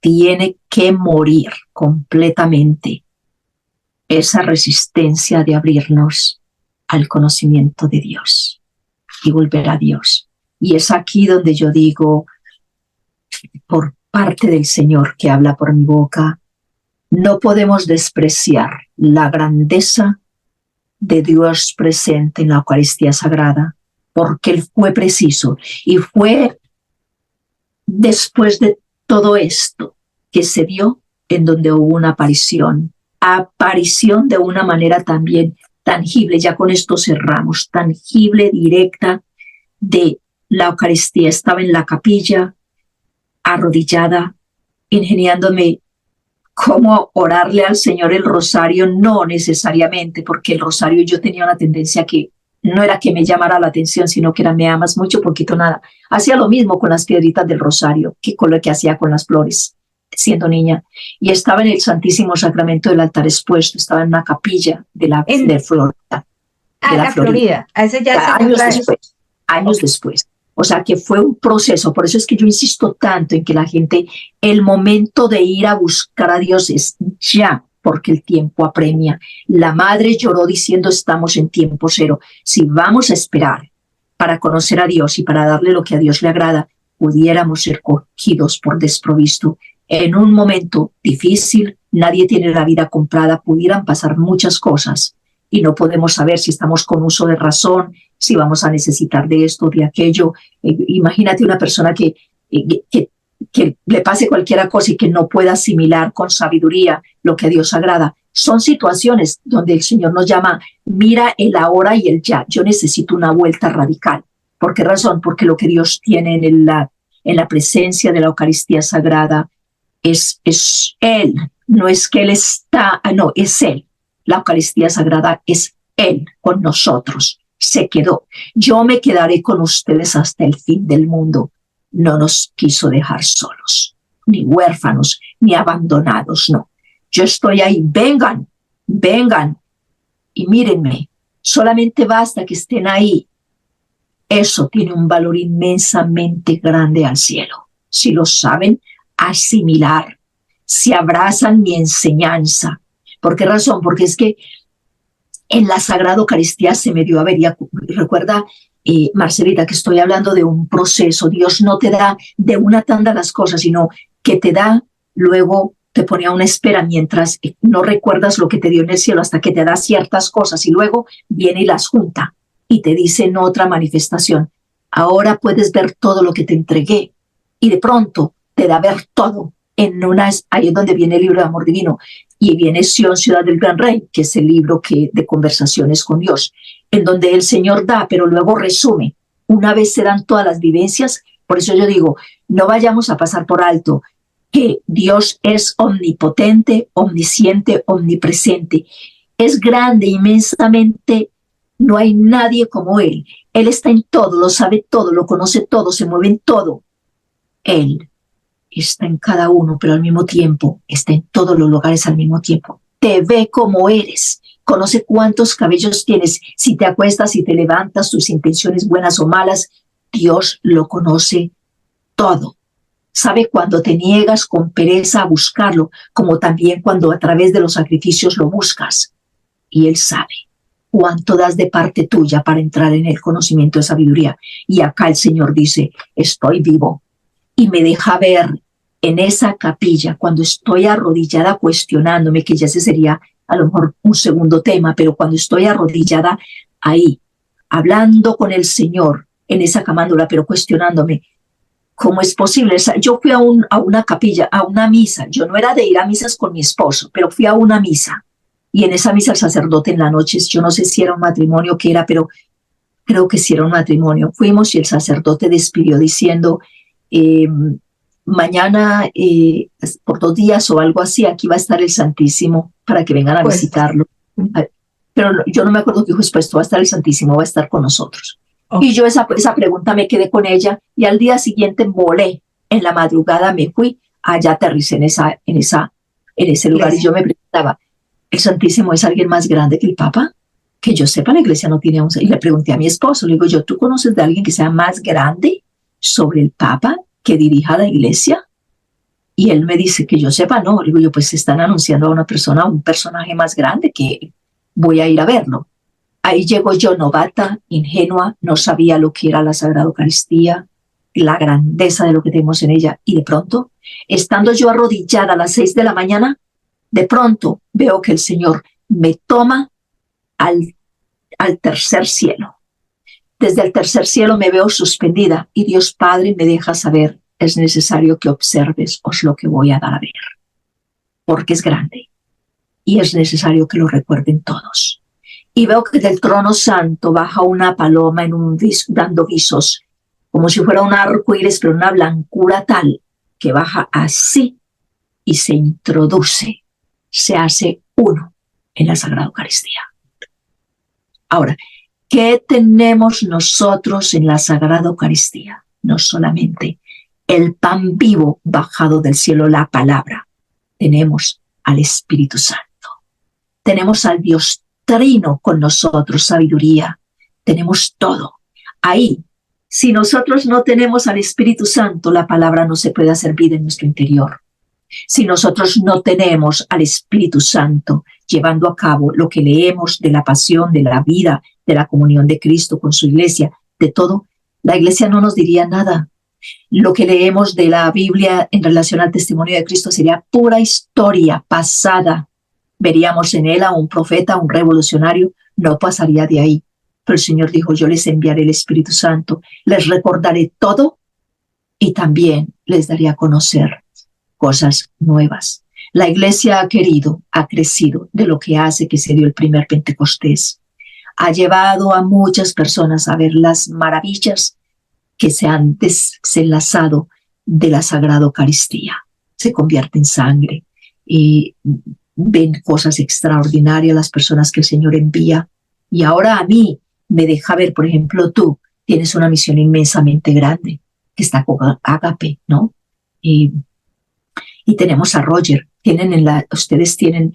Tiene que morir completamente esa resistencia de abrirnos al conocimiento de Dios y volver a Dios. Y es aquí donde yo digo, por parte del Señor que habla por mi boca, no podemos despreciar la grandeza de Dios presente en la Eucaristía Sagrada, porque Él fue preciso y fue después de todo esto que se dio en donde hubo una aparición de una manera también tangible, ya con esto cerramos, tangible, directa de la Eucaristía. Estaba en la capilla, arrodillada, ingeniándome cómo orarle al Señor el rosario, no necesariamente, porque el rosario yo tenía una tendencia que no era que me llamara la atención, sino que era me amas mucho, poquito, nada. Hacía lo mismo con las piedritas del rosario que con lo que hacía con las flores, siendo niña. Y estaba en el Santísimo Sacramento del altar expuesto, estaba en una capilla de Florida. de la Florida. A ese ya años después. O sea que fue un proceso. Por eso es que yo insisto tanto en que la gente, el momento de ir a buscar a Dios es ya, porque el tiempo apremia. La madre lloró diciendo estamos en tiempo cero. Si vamos a esperar para conocer a Dios y para darle lo que a Dios le agrada, pudiéramos ser cogidos por desprovisto. En un momento difícil, nadie tiene la vida comprada, pudieran pasar muchas cosas y no podemos saber si estamos con uso de razón, si vamos a necesitar de esto, de aquello. Imagínate una persona que le pase cualquier cosa y que no pueda asimilar con sabiduría lo que a Dios agrada. Son situaciones donde el Señor nos llama, mira el ahora y el ya. Yo necesito una vuelta radical. ¿Por qué razón? Porque lo que Dios tiene en la presencia de la Eucaristía Sagrada es Él. No es que Él está, no, es Él. La Eucaristía Sagrada es Él con nosotros. Se quedó. Yo me quedaré con ustedes hasta el fin del mundo. No nos quiso dejar solos, ni huérfanos, ni abandonados, no. Yo estoy ahí, vengan, vengan y mírenme. Solamente basta que estén ahí. Eso tiene un valor inmensamente grande al cielo. Si lo saben asimilar, si abrazan mi enseñanza. ¿Por qué razón? Porque es que en la Sagrada Eucaristía se me dio a ver, recuerda, Marcelita, que estoy hablando de un proceso. Dios no te da de una tanda las cosas, sino que te da, luego te pone a una espera mientras no recuerdas lo que te dio en el cielo hasta que te da ciertas cosas y luego viene y las junta y te dice en otra manifestación, ahora puedes ver todo lo que te entregué y de pronto te da ver todo. Ahí es donde viene el libro de Amor Divino y viene Sion, Ciudad del Gran Rey, que es el libro de conversaciones con Dios, en donde el Señor da, pero luego resume. Una vez se dan todas las vivencias, por eso yo digo, no vayamos a pasar por alto que Dios es omnipotente, omnisciente, omnipresente. Es grande, inmensamente, no hay nadie como Él. Él está en todo, lo sabe todo, lo conoce todo, se mueve en todo. Él está en cada uno, pero al mismo tiempo está en todos los lugares al mismo tiempo. Te ve como eres, conoce cuántos cabellos tienes, si te acuestas, si te levantas, tus intenciones buenas o malas, Dios lo conoce todo. Sabe cuando te niegas con pereza a buscarlo, como también cuando a través de los sacrificios lo buscas. Y Él sabe cuánto das de parte tuya para entrar en el conocimiento de sabiduría. Y acá el Señor dice, estoy vivo. Y me deja ver en esa capilla, cuando estoy arrodillada cuestionándome, que ya ese sería a lo mejor un segundo tema, pero cuando estoy arrodillada ahí, hablando con el Señor en esa camándula, pero cuestionándome, ¿cómo es posible? Yo fui a una capilla, a una misa. Yo no era de ir a misas con mi esposo, pero fui a una misa. Y en esa misa el sacerdote en la noche, yo no sé si era un matrimonio o qué era, pero creo que sí era un matrimonio. Fuimos y el sacerdote despidió diciendo, mañana, por 2 días o algo así, aquí va a estar el Santísimo para que vengan a visitarlo. Pero yo no me acuerdo qué dijo después, va a estar el Santísimo, va a estar con nosotros. Okay. Y yo esa pregunta me quedé con ella y al día siguiente volé, en la madrugada me fui, allá aterricé en ese lugar y yo me preguntaba, ¿el Santísimo es alguien más grande que el Papa? Que yo sepa, la iglesia no tiene y le pregunté a mi esposo, le digo yo, ¿tú conoces de alguien que sea más grande sobre el Papa que dirija la iglesia? Y él me dice que yo sepa, no. Le digo yo, pues están anunciando a una persona, un personaje más grande que voy a ir a verlo. Ahí llego yo, novata, ingenua, no sabía lo que era la Sagrada Eucaristía, la grandeza de lo que tenemos en ella. Y de pronto, estando yo arrodillada a las 6 de la mañana, de pronto veo que el Señor me toma al tercer cielo. Desde el tercer cielo me veo suspendida y Dios Padre me deja saber, es necesario que observes os lo que voy a dar a ver, porque es grande y es necesario que lo recuerden todos. Y veo que del trono santo baja una paloma dando visos, como si fuera un arco iris, pero una blancura tal que baja así y se introduce, se hace uno en la Sagrada Eucaristía. Ahora, ¿qué tenemos nosotros en la Sagrada Eucaristía? No solamente el pan vivo bajado del cielo, la palabra. Tenemos al Espíritu Santo. Tenemos al Dios trino con nosotros, sabiduría. Tenemos todo. Ahí, si nosotros no tenemos al Espíritu Santo, la palabra no se puede hacer vida en nuestro interior. Si nosotros no tenemos al Espíritu Santo llevando a cabo lo que leemos de la pasión, de la vida, de la comunión de Cristo con su iglesia, de todo, la iglesia no nos diría nada. Lo que leemos de la Biblia en relación al testimonio de Cristo sería pura historia pasada. Veríamos en él a un profeta, un revolucionario, no pasaría de ahí. Pero el Señor dijo, yo les enviaré el Espíritu Santo, les recordaré todo y también les daré a conocer cosas nuevas. La iglesia ha querido, ha crecido de lo que hace que se dio el primer Pentecostés. Ha llevado a muchas personas a ver las maravillas que se han desenlazado de la Sagrada Eucaristía. Se convierte en sangre y ven cosas extraordinarias las personas que el Señor envía. Y ahora a mí me deja ver, por ejemplo, tú tienes una misión inmensamente grande que está con Ágape, ¿no? Y tenemos a Roger. Ustedes tienen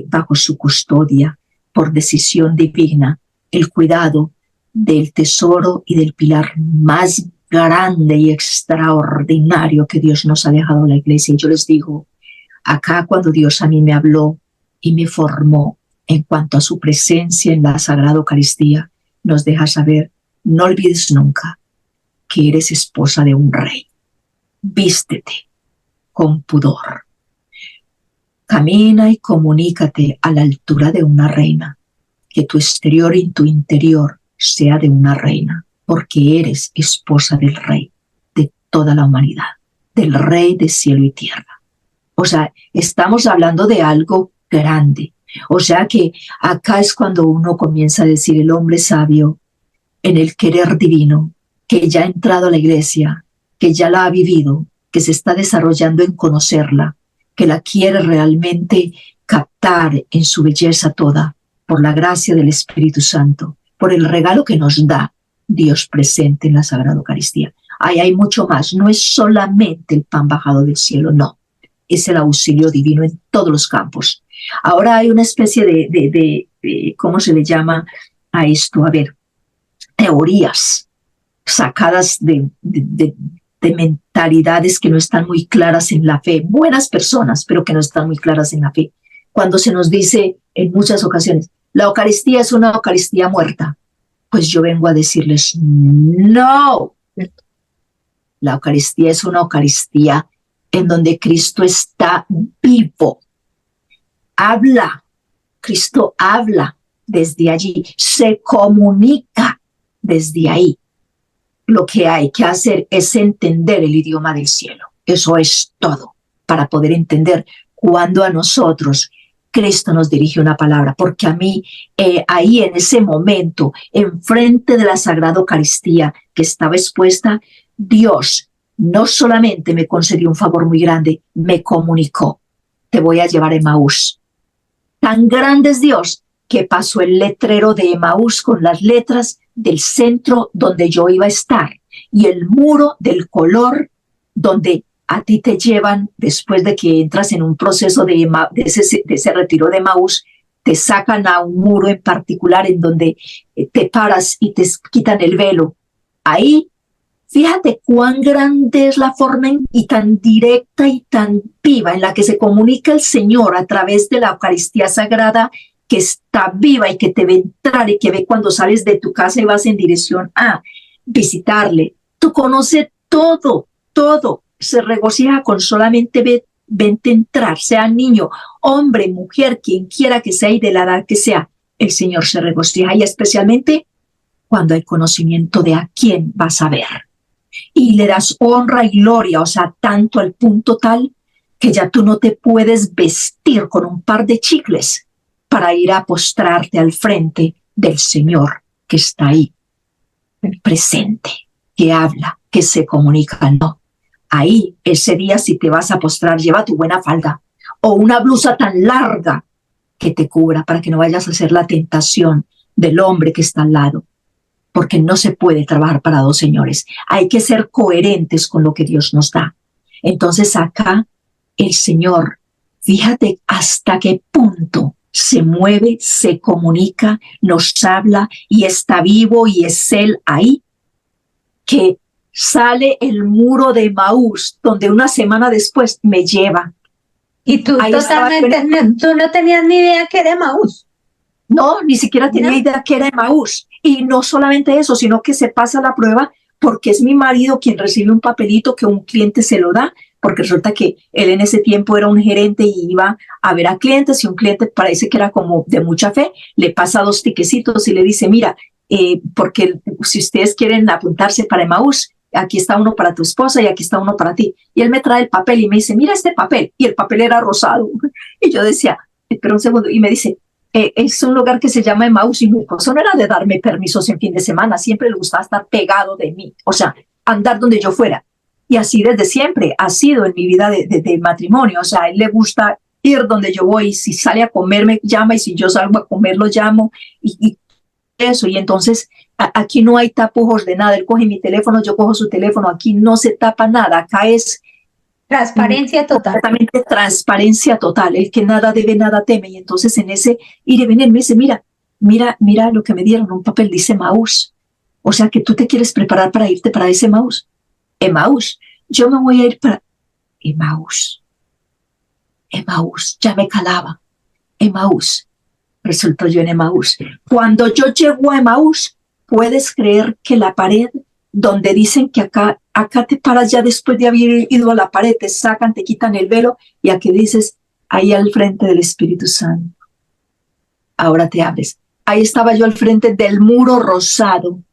bajo su custodia, por decisión divina, el cuidado del tesoro y del pilar más grande y extraordinario que Dios nos ha dejado a la iglesia. Y yo les digo, acá cuando Dios a mí me habló y me formó en cuanto a su presencia en la Sagrada Eucaristía, nos deja saber, no olvides nunca que eres esposa de un rey. Vístete con pudor. Camina y comunícate a la altura de una reina. Que tu exterior y tu interior sea de una reina, porque eres esposa del rey de toda la humanidad, del rey de cielo y tierra. O sea, estamos hablando de algo grande. O sea que acá es cuando uno comienza a decir el hombre sabio en el querer divino, que ya ha entrado a la iglesia, que ya la ha vivido, que se está desarrollando en conocerla, que la quiere realmente captar en su belleza toda, por la gracia del Espíritu Santo, por el regalo que nos da Dios presente en la Sagrada Eucaristía. Ahí hay mucho más, no es solamente el pan bajado del cielo, no, es el auxilio divino en todos los campos. Ahora hay una especie de ¿cómo se le llama a esto? A ver, teorías sacadas de mentalidades que no están muy claras en la fe, buenas personas, pero que no están muy claras en la fe. Cuando se nos dice en muchas ocasiones, la Eucaristía es una Eucaristía muerta, pues yo vengo a decirles, no, la Eucaristía es una Eucaristía en donde Cristo está vivo. Habla, Cristo habla desde allí, se comunica desde ahí. Lo que hay que hacer es entender el idioma del cielo. Eso es todo para poder entender cuando a nosotros Cristo nos dirige una palabra, porque a mí ahí en ese momento, enfrente de la Sagrada Eucaristía que estaba expuesta, Dios no solamente me concedió un favor muy grande, me comunicó, te voy a llevar a Emaús. Tan grande es Dios que pasó el letrero de Emaús con las letras del centro donde yo iba a estar y el muro del color donde a ti te llevan después de que entras en un proceso de ese retiro de Emaús, te sacan a un muro en particular en donde te paras y te quitan el velo. Ahí, fíjate cuán grande es la forma y tan directa y tan viva en la que se comunica el Señor a través de la Eucaristía Sagrada, que está viva y que te ve entrar y que ve cuando sales de tu casa y vas en dirección a visitarle. Tú conoces todo, todo. Se regocija con solamente vente entrar, sea niño, hombre, mujer, quien quiera que sea y de la edad que sea, el Señor se regocija y especialmente cuando hay conocimiento de a quién vas a ver. Y le das honra y gloria, o sea, tanto al punto tal que ya tú no te puedes vestir con un par de chicles para ir a postrarte al frente del Señor que está ahí, presente, que habla, que se comunica, no. Ahí, ese día, si te vas a postrar, lleva tu buena falda o una blusa tan larga que te cubra para que no vayas a hacer la tentación del hombre que está al lado, porque no se puede trabajar para dos señores. Hay que ser coherentes con lo que Dios nos da. Entonces acá, el Señor, fíjate hasta qué punto se mueve, se comunica, nos habla y está vivo y es Él ahí, que sale el muro de Emaús, donde una semana después me lleva. Y tú Ahí totalmente, tú no tenías ni idea que era Emaús. No, ni siquiera tenía idea que era Emaús. Y no solamente eso, sino que se pasa la prueba porque es mi marido quien recibe un papelito que un cliente se lo da, porque resulta que él en ese tiempo era un gerente y iba a ver a clientes, y un cliente parece que era como de mucha fe, le pasa 2 tiquecitos y le dice, mira, porque si ustedes quieren apuntarse para Emaús, aquí está uno para tu esposa y aquí está uno para ti. Y él me trae el papel y me dice, mira este papel, y el papel era rosado. Y yo decía, espera un segundo, y me dice, es un lugar que se llama Emaús, y mi esposo no era de darme permisos en fin de semana, siempre le gustaba estar pegado de mí, o sea, andar donde yo fuera. Y así desde siempre ha sido en mi vida de matrimonio, o sea, a él le gusta ir donde yo voy, si sale a comer me llama, y si yo salgo a comer lo llamo, y eso, y entonces aquí no hay tapujos de nada, él coge mi teléfono, yo cojo su teléfono, aquí no se tapa nada, acá es transparencia total. Completamente transparencia total, el que nada debe, nada teme. Y entonces en ese ir y venir me dice, mira lo que me dieron, un papel dice Emaús. O sea que tú te quieres preparar para irte para ese Emaús. Emaús, yo me voy a ir para Emaús. Emaús, ya me calaba. Emaús, resultó yo en Emaús. Cuando yo llego a Emaús, puedes creer que la pared donde dicen que acá te paras ya después de haber ido a la pared, te sacan, te quitan el velo, y aquí dices, ahí al frente del Espíritu Santo. Ahora te abres. Ahí estaba yo al frente del muro rosado.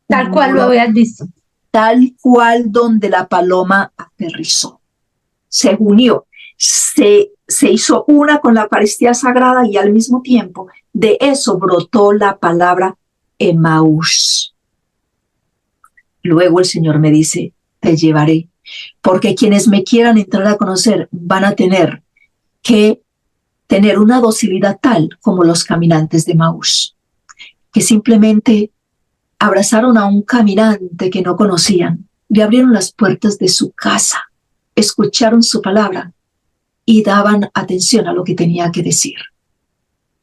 Tal cual lo habías visto. Tal cual donde la paloma aterrizó. Se unió, se hizo una con la Eucaristía Sagrada, y al mismo tiempo de eso brotó la palabra Emaús. Luego el Señor me dice, te llevaré, porque quienes me quieran entrar a conocer van a tener que tener una docilidad tal como los caminantes de Emaús, que simplemente abrazaron a un caminante que no conocían, le abrieron las puertas de su casa, escucharon su palabra y daban atención a lo que tenía que decir.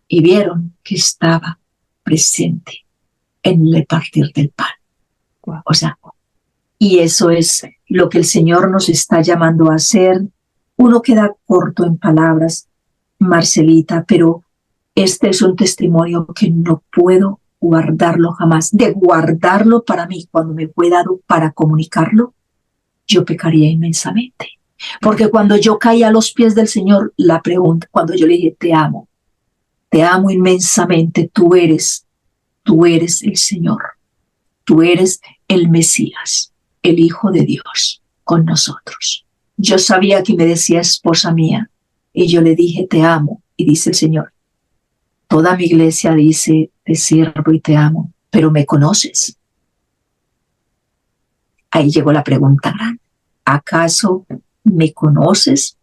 Y vieron que estaba presente en el partir del pan. O sea, y eso es lo que el Señor nos está llamando a hacer. Uno queda corto en palabras, Marcelita, pero este es un testimonio que no puedo guardarlo jamás. De guardarlo para mí, cuando me fue dado para comunicarlo, yo pecaría inmensamente. Porque cuando yo caí a los pies del Señor, la pregunta, cuando yo le dije, te amo inmensamente, tú eres el Señor. Tú eres el Mesías, el Hijo de Dios, con nosotros. Yo sabía que me decía esposa mía, y yo le dije, te amo, y dice el Señor, toda mi iglesia dice, te sirvo y te amo, pero ¿me conoces? Ahí llegó la pregunta grande, ¿acaso me conoces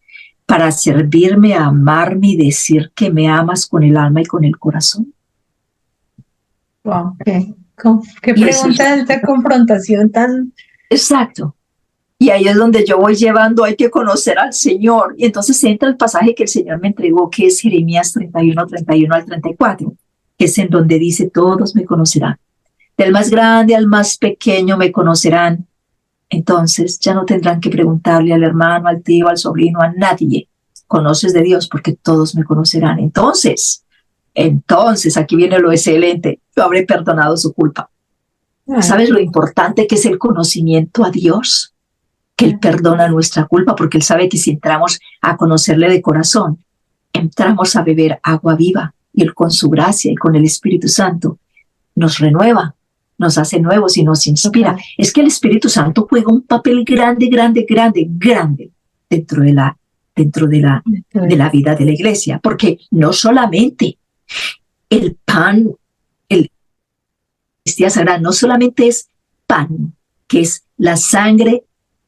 para servirme, amarme y decir que me amas con el alma y con el corazón? Wow, qué pregunta de esta confrontación tan... Exacto. Y ahí es donde yo voy llevando, hay que conocer al Señor. Y entonces entra el pasaje que el Señor me entregó, que es Jeremías 31 al 34, que es en donde dice, todos me conocerán. Del más grande al más pequeño me conocerán. Entonces ya no tendrán que preguntarle al hermano, al tío, al sobrino, a nadie. Conoces de Dios porque todos me conocerán. Entonces, aquí viene lo excelente. Yo habré perdonado su culpa. ¿Sabes lo importante que es el conocimiento a Dios? Que Él perdona nuestra culpa, porque Él sabe que si entramos a conocerle de corazón, entramos a beber agua viva, y Él con su gracia y con el Espíritu Santo nos renueva, nos hace nuevos y nos inspira. Es que el Espíritu Santo juega un papel grande dentro de la vida de la iglesia, porque no solamente el pan, el Eucaristía Sagrada, no solamente es pan, que es la sangre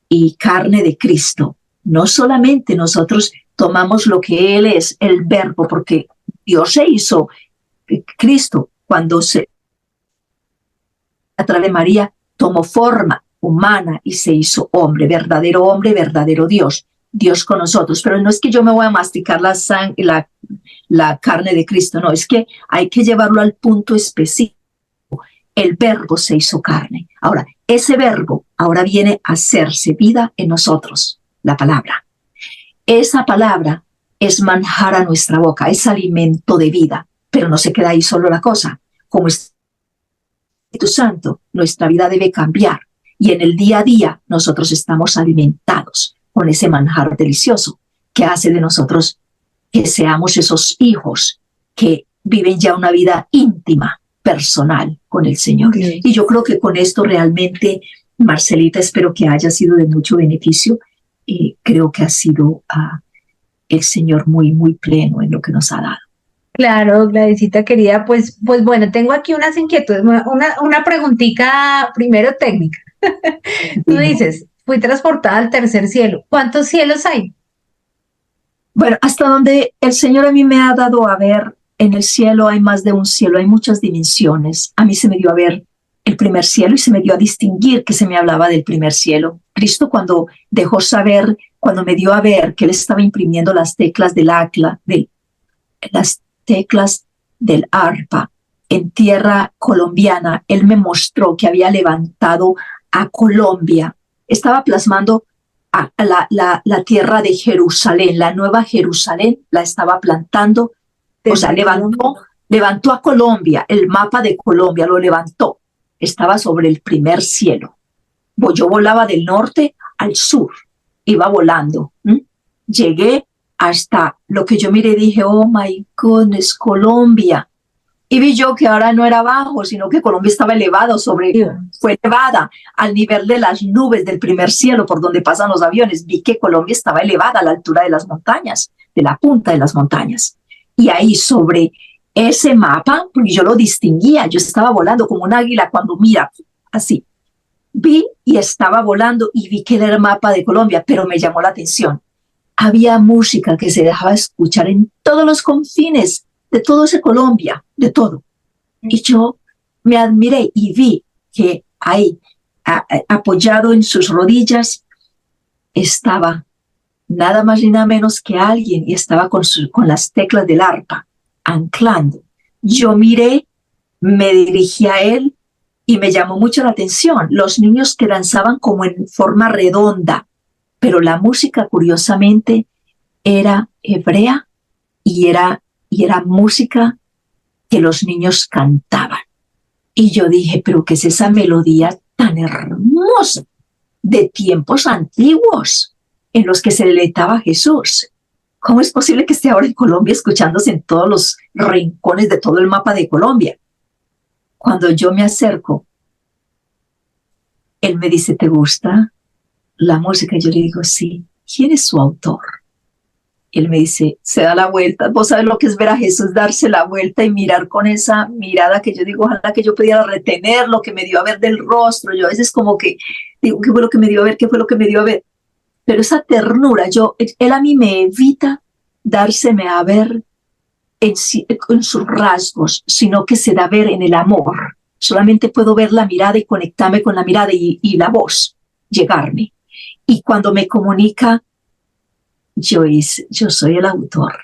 y carne de Cristo. No solamente nosotros tomamos lo que Él es, el verbo, porque Dios se hizo, Cristo, cuando a través de María, tomó forma humana y se hizo hombre, verdadero Dios, Dios con nosotros. Pero no es que yo me voy a masticar la la carne de Cristo. No, es que hay que llevarlo al punto específico. El verbo se hizo carne. Ahora, ese verbo ahora viene a hacerse vida en nosotros, la palabra. Esa palabra es manjar a nuestra boca, es alimento de vida, pero no se queda ahí solo la cosa. Como Espíritu Santo, nuestra vida debe cambiar y en el día a día nosotros estamos alimentados con ese manjar delicioso que hace de nosotros que seamos esos hijos que viven ya una vida íntima, personal con el Señor. Sí. Y yo creo que con esto realmente, Marcelita, espero que haya sido de mucho beneficio. Creo que ha sido el Señor muy, muy pleno en lo que nos ha dado. Claro, Gladysita querida, pues bueno, tengo aquí unas inquietudes, una preguntita primero técnica. Tú dices, fui transportada al tercer cielo. ¿Cuántos cielos hay? Bueno, hasta donde el Señor a mí me ha dado a ver, en el cielo hay más de un cielo, hay muchas dimensiones. A mí se me dio a ver el primer cielo y se me dio a distinguir que se me hablaba del primer cielo. Cristo cuando dejó saber, cuando me dio a ver que Él estaba imprimiendo las teclas del las teclas del arpa en tierra colombiana, Él me mostró que había levantado a Colombia. Estaba plasmando a la tierra de Jerusalén, la nueva Jerusalén, la estaba plantando. O sea, levantó a Colombia, el mapa de Colombia lo levantó. Estaba sobre el primer cielo. Yo volaba del norte al sur, iba volando. Llegué hasta lo que yo miré y dije, oh my goodness, Colombia. Y vi yo que ahora no era bajo, sino que Colombia estaba elevado fue elevada al nivel de las nubes del primer cielo por donde pasan los aviones. Vi que Colombia estaba elevada a la altura de las montañas, de la punta de las montañas. Y ahí sobre ese mapa, porque yo lo distinguía, yo estaba volando como un águila cuando mira, así. Vi y estaba volando y vi que era el mapa de Colombia, pero me llamó la atención. Había música que se dejaba escuchar en todos los confines de todo ese Colombia, de todo. Y yo me admiré y vi que ahí, apoyado en sus rodillas, estaba nada más ni nada menos que alguien y estaba con las teclas del arpa, anclando. Yo miré, me dirigí a él y me llamó mucho la atención. Los niños que danzaban como en forma redonda, pero la música, curiosamente, era hebrea y era música que los niños cantaban. Y yo dije, pero ¿qué es esa melodía tan hermosa de tiempos antiguos en los que se deleitaba a Jesús? ¿Cómo es posible que esté ahora en Colombia escuchándose en todos los rincones de todo el mapa de Colombia? Cuando yo me acerco, él me dice, ¿te gusta la música? Y yo le digo, sí. ¿Quién es su autor? Él me dice, se da la vuelta. Vos sabés lo que es ver a Jesús darse la vuelta y mirar con esa mirada que yo digo, ojalá que yo pudiera retener lo que me dio a ver del rostro. Yo a veces como que digo, ¿qué fue lo que me dio a ver? ¿Qué fue lo que me dio a ver? Pero esa ternura, él a mí me evita dárseme a ver en sus rasgos, sino que se da a ver en el amor. Solamente puedo ver la mirada y conectarme con la mirada y la voz, llegarme. Y cuando me comunica, yo soy el autor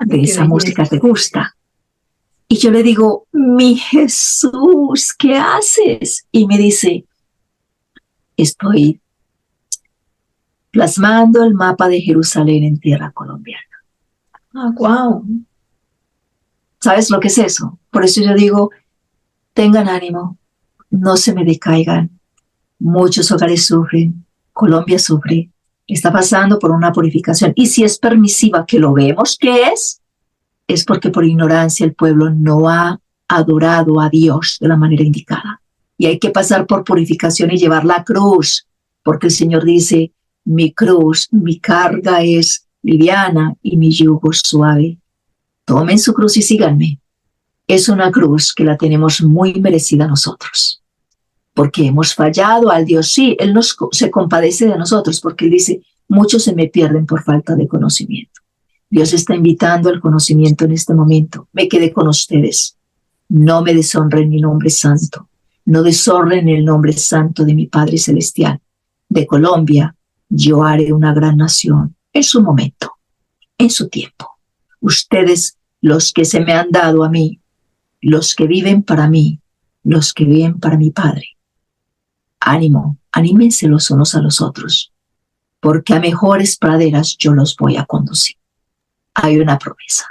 de esa música, ¿te gusta? Y yo le digo, mi Jesús, ¿qué haces? Y me dice, estoy plasmando el mapa de Jerusalén en tierra colombiana. Ah, wow. ¿Sabes lo que es eso? Por eso yo digo, tengan ánimo, no se me decaigan. Muchos hogares sufren, Colombia sufre, está pasando por una purificación. Y si es permisiva, que lo vemos que es porque por ignorancia el pueblo no ha adorado a Dios de la manera indicada. Y hay que pasar por purificación y llevar la cruz, porque el Señor dice, mi cruz, mi carga es liviana y mi yugo suave. Tomen su cruz y síganme. Es una cruz que la tenemos muy merecida nosotros, porque hemos fallado al Dios. Sí, Él se compadece de nosotros, porque Él dice, muchos se me pierden por falta de conocimiento. Dios está invitando al conocimiento en este momento. Me quedé con ustedes. No me deshonren mi nombre santo. No deshonren el nombre santo de mi Padre Celestial. De Colombia yo haré una gran nación en su momento, en su tiempo. ustedes, los que se me han dado a mí, los que viven para mí, los que viven para mi Padre. Ánimo, anímense los unos a los otros, porque a mejores praderas yo los voy a conducir. Hay una promesa.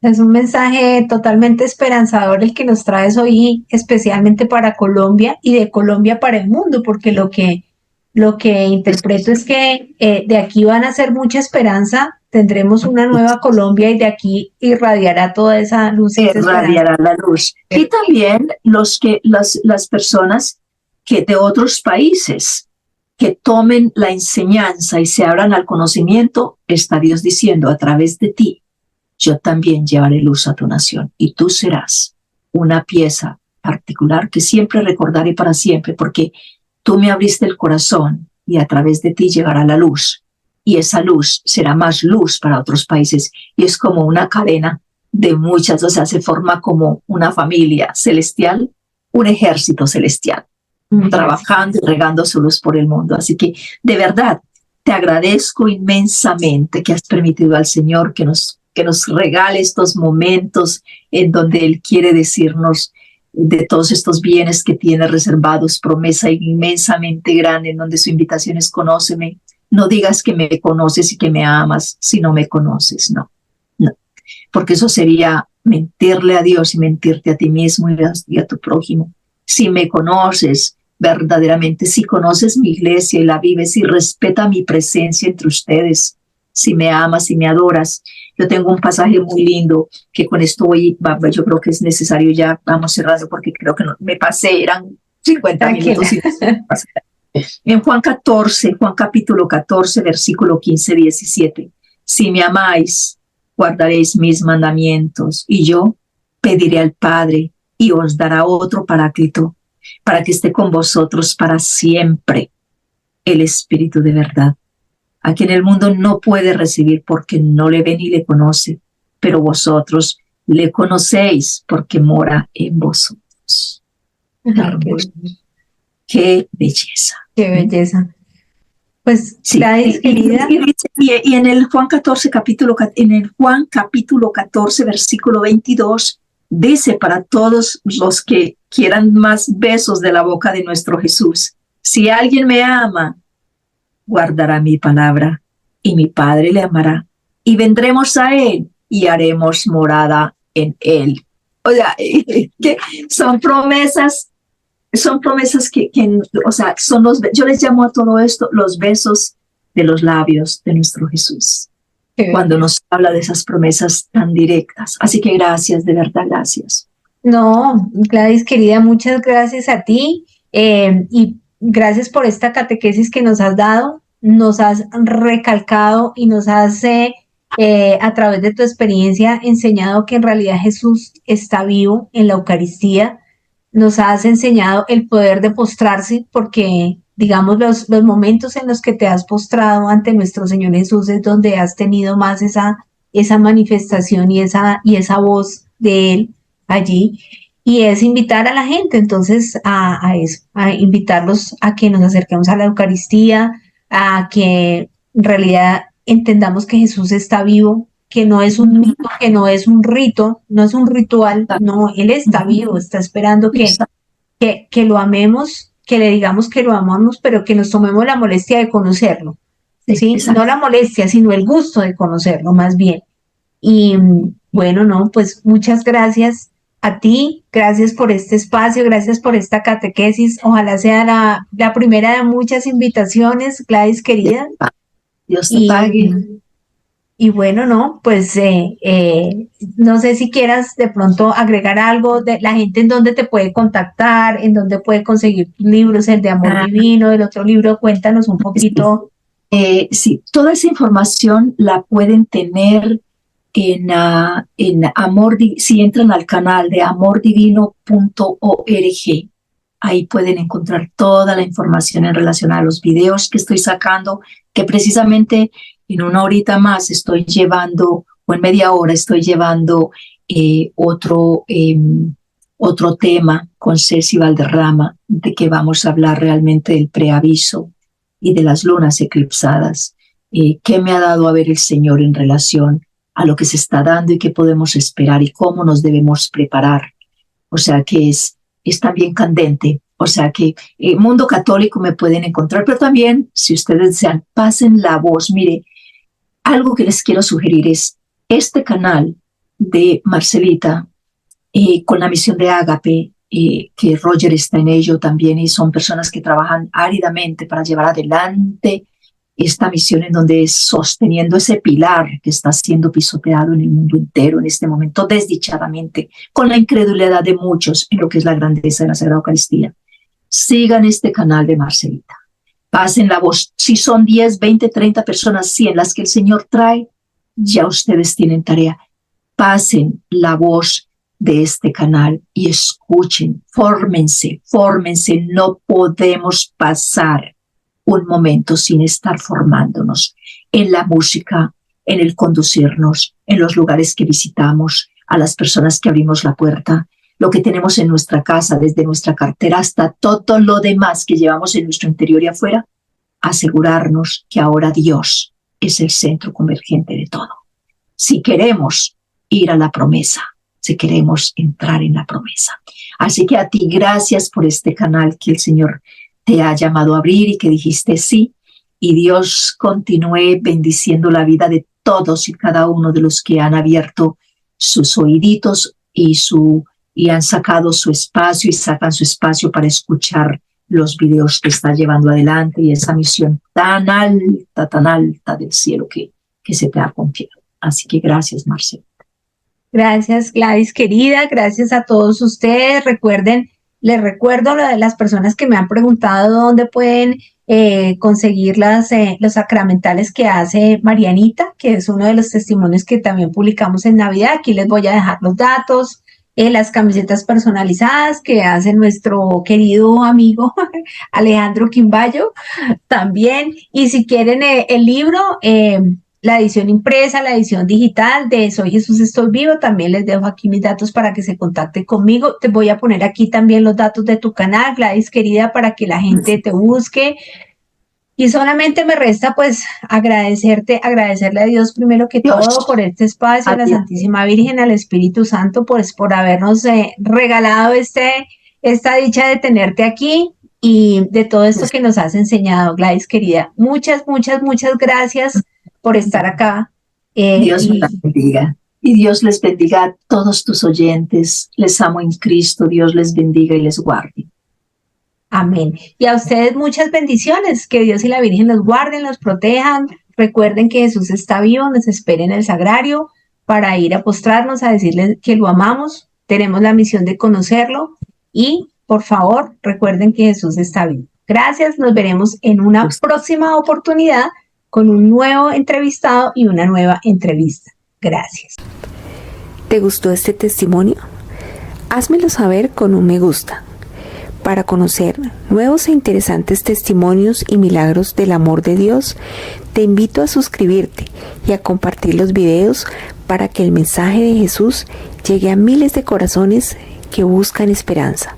Es un mensaje totalmente esperanzador el que nos traes hoy, especialmente para Colombia y de Colombia para el mundo, porque lo que interpreto es que de aquí van a ser mucha esperanza, tendremos una nueva Colombia y de aquí irradiará toda esa luz y esa irradiará la luz. Y también las personas que de otros países que tomen la enseñanza y se abran al conocimiento, está Dios diciendo a través de ti, yo también llevaré luz a tu nación y tú serás una pieza particular que siempre recordaré para siempre, porque tú me abriste el corazón y a través de ti llegará la luz, y esa luz será más luz para otros países, y es como una cadena de muchas, o sea, se forma como una familia celestial, un ejército celestial, trabajando y regando su luz por el mundo. Así que, de verdad, te agradezco inmensamente que has permitido al Señor que nos regale estos momentos en donde Él quiere decirnos de todos estos bienes que tiene reservados, promesa inmensamente grande, en donde su invitación es conóceme. No digas que me conoces y que me amas si no me conoces, no, porque eso sería mentirle a Dios y mentirte a ti mismo y a tu prójimo. Si me conoces verdaderamente, si conoces mi iglesia y la vives y respeta mi presencia entre ustedes, si me amas y me adoras. Yo tengo un pasaje muy lindo que con esto yo creo que es necesario, ya vamos cerrando porque creo que me pasé, eran 50 minutos. En Juan capítulo 14, versículo 15-17. Si me amáis, guardaréis mis mandamientos, y yo pediré al Padre y os dará otro Paráclito para que esté con vosotros para siempre, el Espíritu de verdad, a quien el mundo no puede recibir porque no le ve ni le conoce, pero vosotros le conocéis porque mora en vosotros. Qué belleza. Qué belleza. Pues, sí, Gladys, querida. Y en el Juan 14, capítulo 14, versículo 22, dice para todos los que quieran más besos de la boca de nuestro Jesús: si alguien me ama, guardará mi palabra, y mi Padre le amará, y vendremos a él y haremos morada en él. O sea, que son promesas que o sea, yo les llamo a todo esto los besos de los labios de nuestro Jesús, cuando nos habla de esas promesas tan directas. Así que gracias, de verdad, gracias. No, Gladys, querida, muchas gracias a ti y gracias por esta catequesis que nos has dado, nos has recalcado y nos has, a través de tu experiencia, enseñado que en realidad Jesús está vivo en la Eucaristía. Nos has enseñado el poder de postrarse, porque, digamos, los momentos en los que te has postrado ante nuestro Señor Jesús es donde has tenido más esa manifestación y esa voz de Él allí. Y es invitar a la gente, entonces, a eso, a invitarlos a que nos acerquemos a la Eucaristía, a que en realidad entendamos que Jesús está vivo, que no es un mito, que no es un rito, no es un ritual, no, Él está vivo, está esperando que lo amemos, que le digamos que lo amamos, pero que nos tomemos la molestia de conocerlo, ¿sí? No la molestia, sino el gusto de conocerlo, más bien. Y bueno, no, pues muchas gracias a ti, gracias por este espacio, gracias por esta catequesis, ojalá sea la primera de muchas invitaciones, Gladys, querida. Dios te pague. Y bueno, no, pues no sé si quieras de pronto agregar algo de la gente en dónde te puede contactar, en dónde puede conseguir tus libros, el de Amor Divino, el otro libro, cuéntanos un poquito. Sí, toda esa información la pueden tener en si entran al canal de amordivino.org. Ahí pueden encontrar toda la información en relación a los videos que estoy sacando, que precisamente en una horita más estoy llevando, o en media hora estoy llevando otro tema con Ceci Valderrama, de que vamos a hablar realmente del preaviso y de las lunas eclipsadas. ¿Qué me ha dado a ver el Señor en relación a lo que se está dando y qué podemos esperar y cómo nos debemos preparar. O sea que es también candente. O sea que Mundo Católico me pueden encontrar, pero también, si ustedes desean, pasen la voz. Mire, algo que les quiero sugerir es este canal de Marcelita con la misión de Ágape, que Roger está en ello también, y son personas que trabajan áridamente para llevar adelante esta misión en donde es sosteniendo ese pilar que está siendo pisoteado en el mundo entero en este momento, desdichadamente, con la incredulidad de muchos en lo que es la grandeza de la Sagrada Eucaristía. Sigan este canal de Marcelita. Pasen la voz. Si son 10, 20, 30 personas, 100 las que el Señor trae, ya ustedes tienen tarea. Pasen la voz de este canal y escuchen, fórmense. No podemos pasar un momento sin estar formándonos en la música, en el conducirnos, en los lugares que visitamos, a las personas que abrimos la puerta, lo que tenemos en nuestra casa, desde nuestra cartera hasta todo lo demás que llevamos en nuestro interior y afuera, asegurarnos que ahora Dios es el centro convergente de todo. Si queremos ir a la promesa, si queremos entrar en la promesa. Así que a ti, gracias por este canal que el Señor te ha llamado a abrir y que dijiste sí, y Dios continúe bendiciendo la vida de todos y cada uno de los que han abierto sus oíditos y han sacado su espacio y sacan su espacio para escuchar los videos que está llevando adelante y esa misión tan alta del cielo que se te ha confiado. Así que gracias, Marcela. Gracias, Gladys, querida. Gracias a todos ustedes. Les recuerdo a las personas que me han preguntado dónde pueden conseguir los sacramentales que hace Marianita, que es uno de los testimonios que también publicamos en Navidad. Aquí les voy a dejar los datos. Las camisetas personalizadas que hace nuestro querido amigo Alejandro Quimbayo también. Y si quieren el libro, la edición impresa, la edición digital de Soy Jesús, Estoy Vivo, también les dejo aquí mis datos para que se contacten conmigo. Te voy a poner aquí también los datos de tu canal, Gladys, querida, para que la gente te busque. Y solamente me resta pues agradecerle a Dios primero que todo por este espacio, a la Santísima Virgen, al Espíritu Santo, pues por habernos regalado esta dicha de tenerte aquí y de todo esto que nos has enseñado, Gladys, querida. Muchas gracias por estar acá. Dios me la bendiga. Y Dios les bendiga a todos tus oyentes. Les amo en Cristo. Dios les bendiga y les guarde. Amén. Y a ustedes muchas bendiciones. Que Dios y la Virgen los guarden, los protejan. Recuerden que Jesús está vivo, nos espera en el sagrario para ir a postrarnos, a decirle que lo amamos. Tenemos la misión de conocerlo y, por favor, recuerden que Jesús está vivo. Gracias, nos veremos en una próxima oportunidad con un nuevo entrevistado y una nueva entrevista. Gracias. ¿Te gustó este testimonio? Házmelo saber con un me gusta. Para conocer nuevos e interesantes testimonios y milagros del amor de Dios, te invito a suscribirte y a compartir los videos para que el mensaje de Jesús llegue a miles de corazones que buscan esperanza.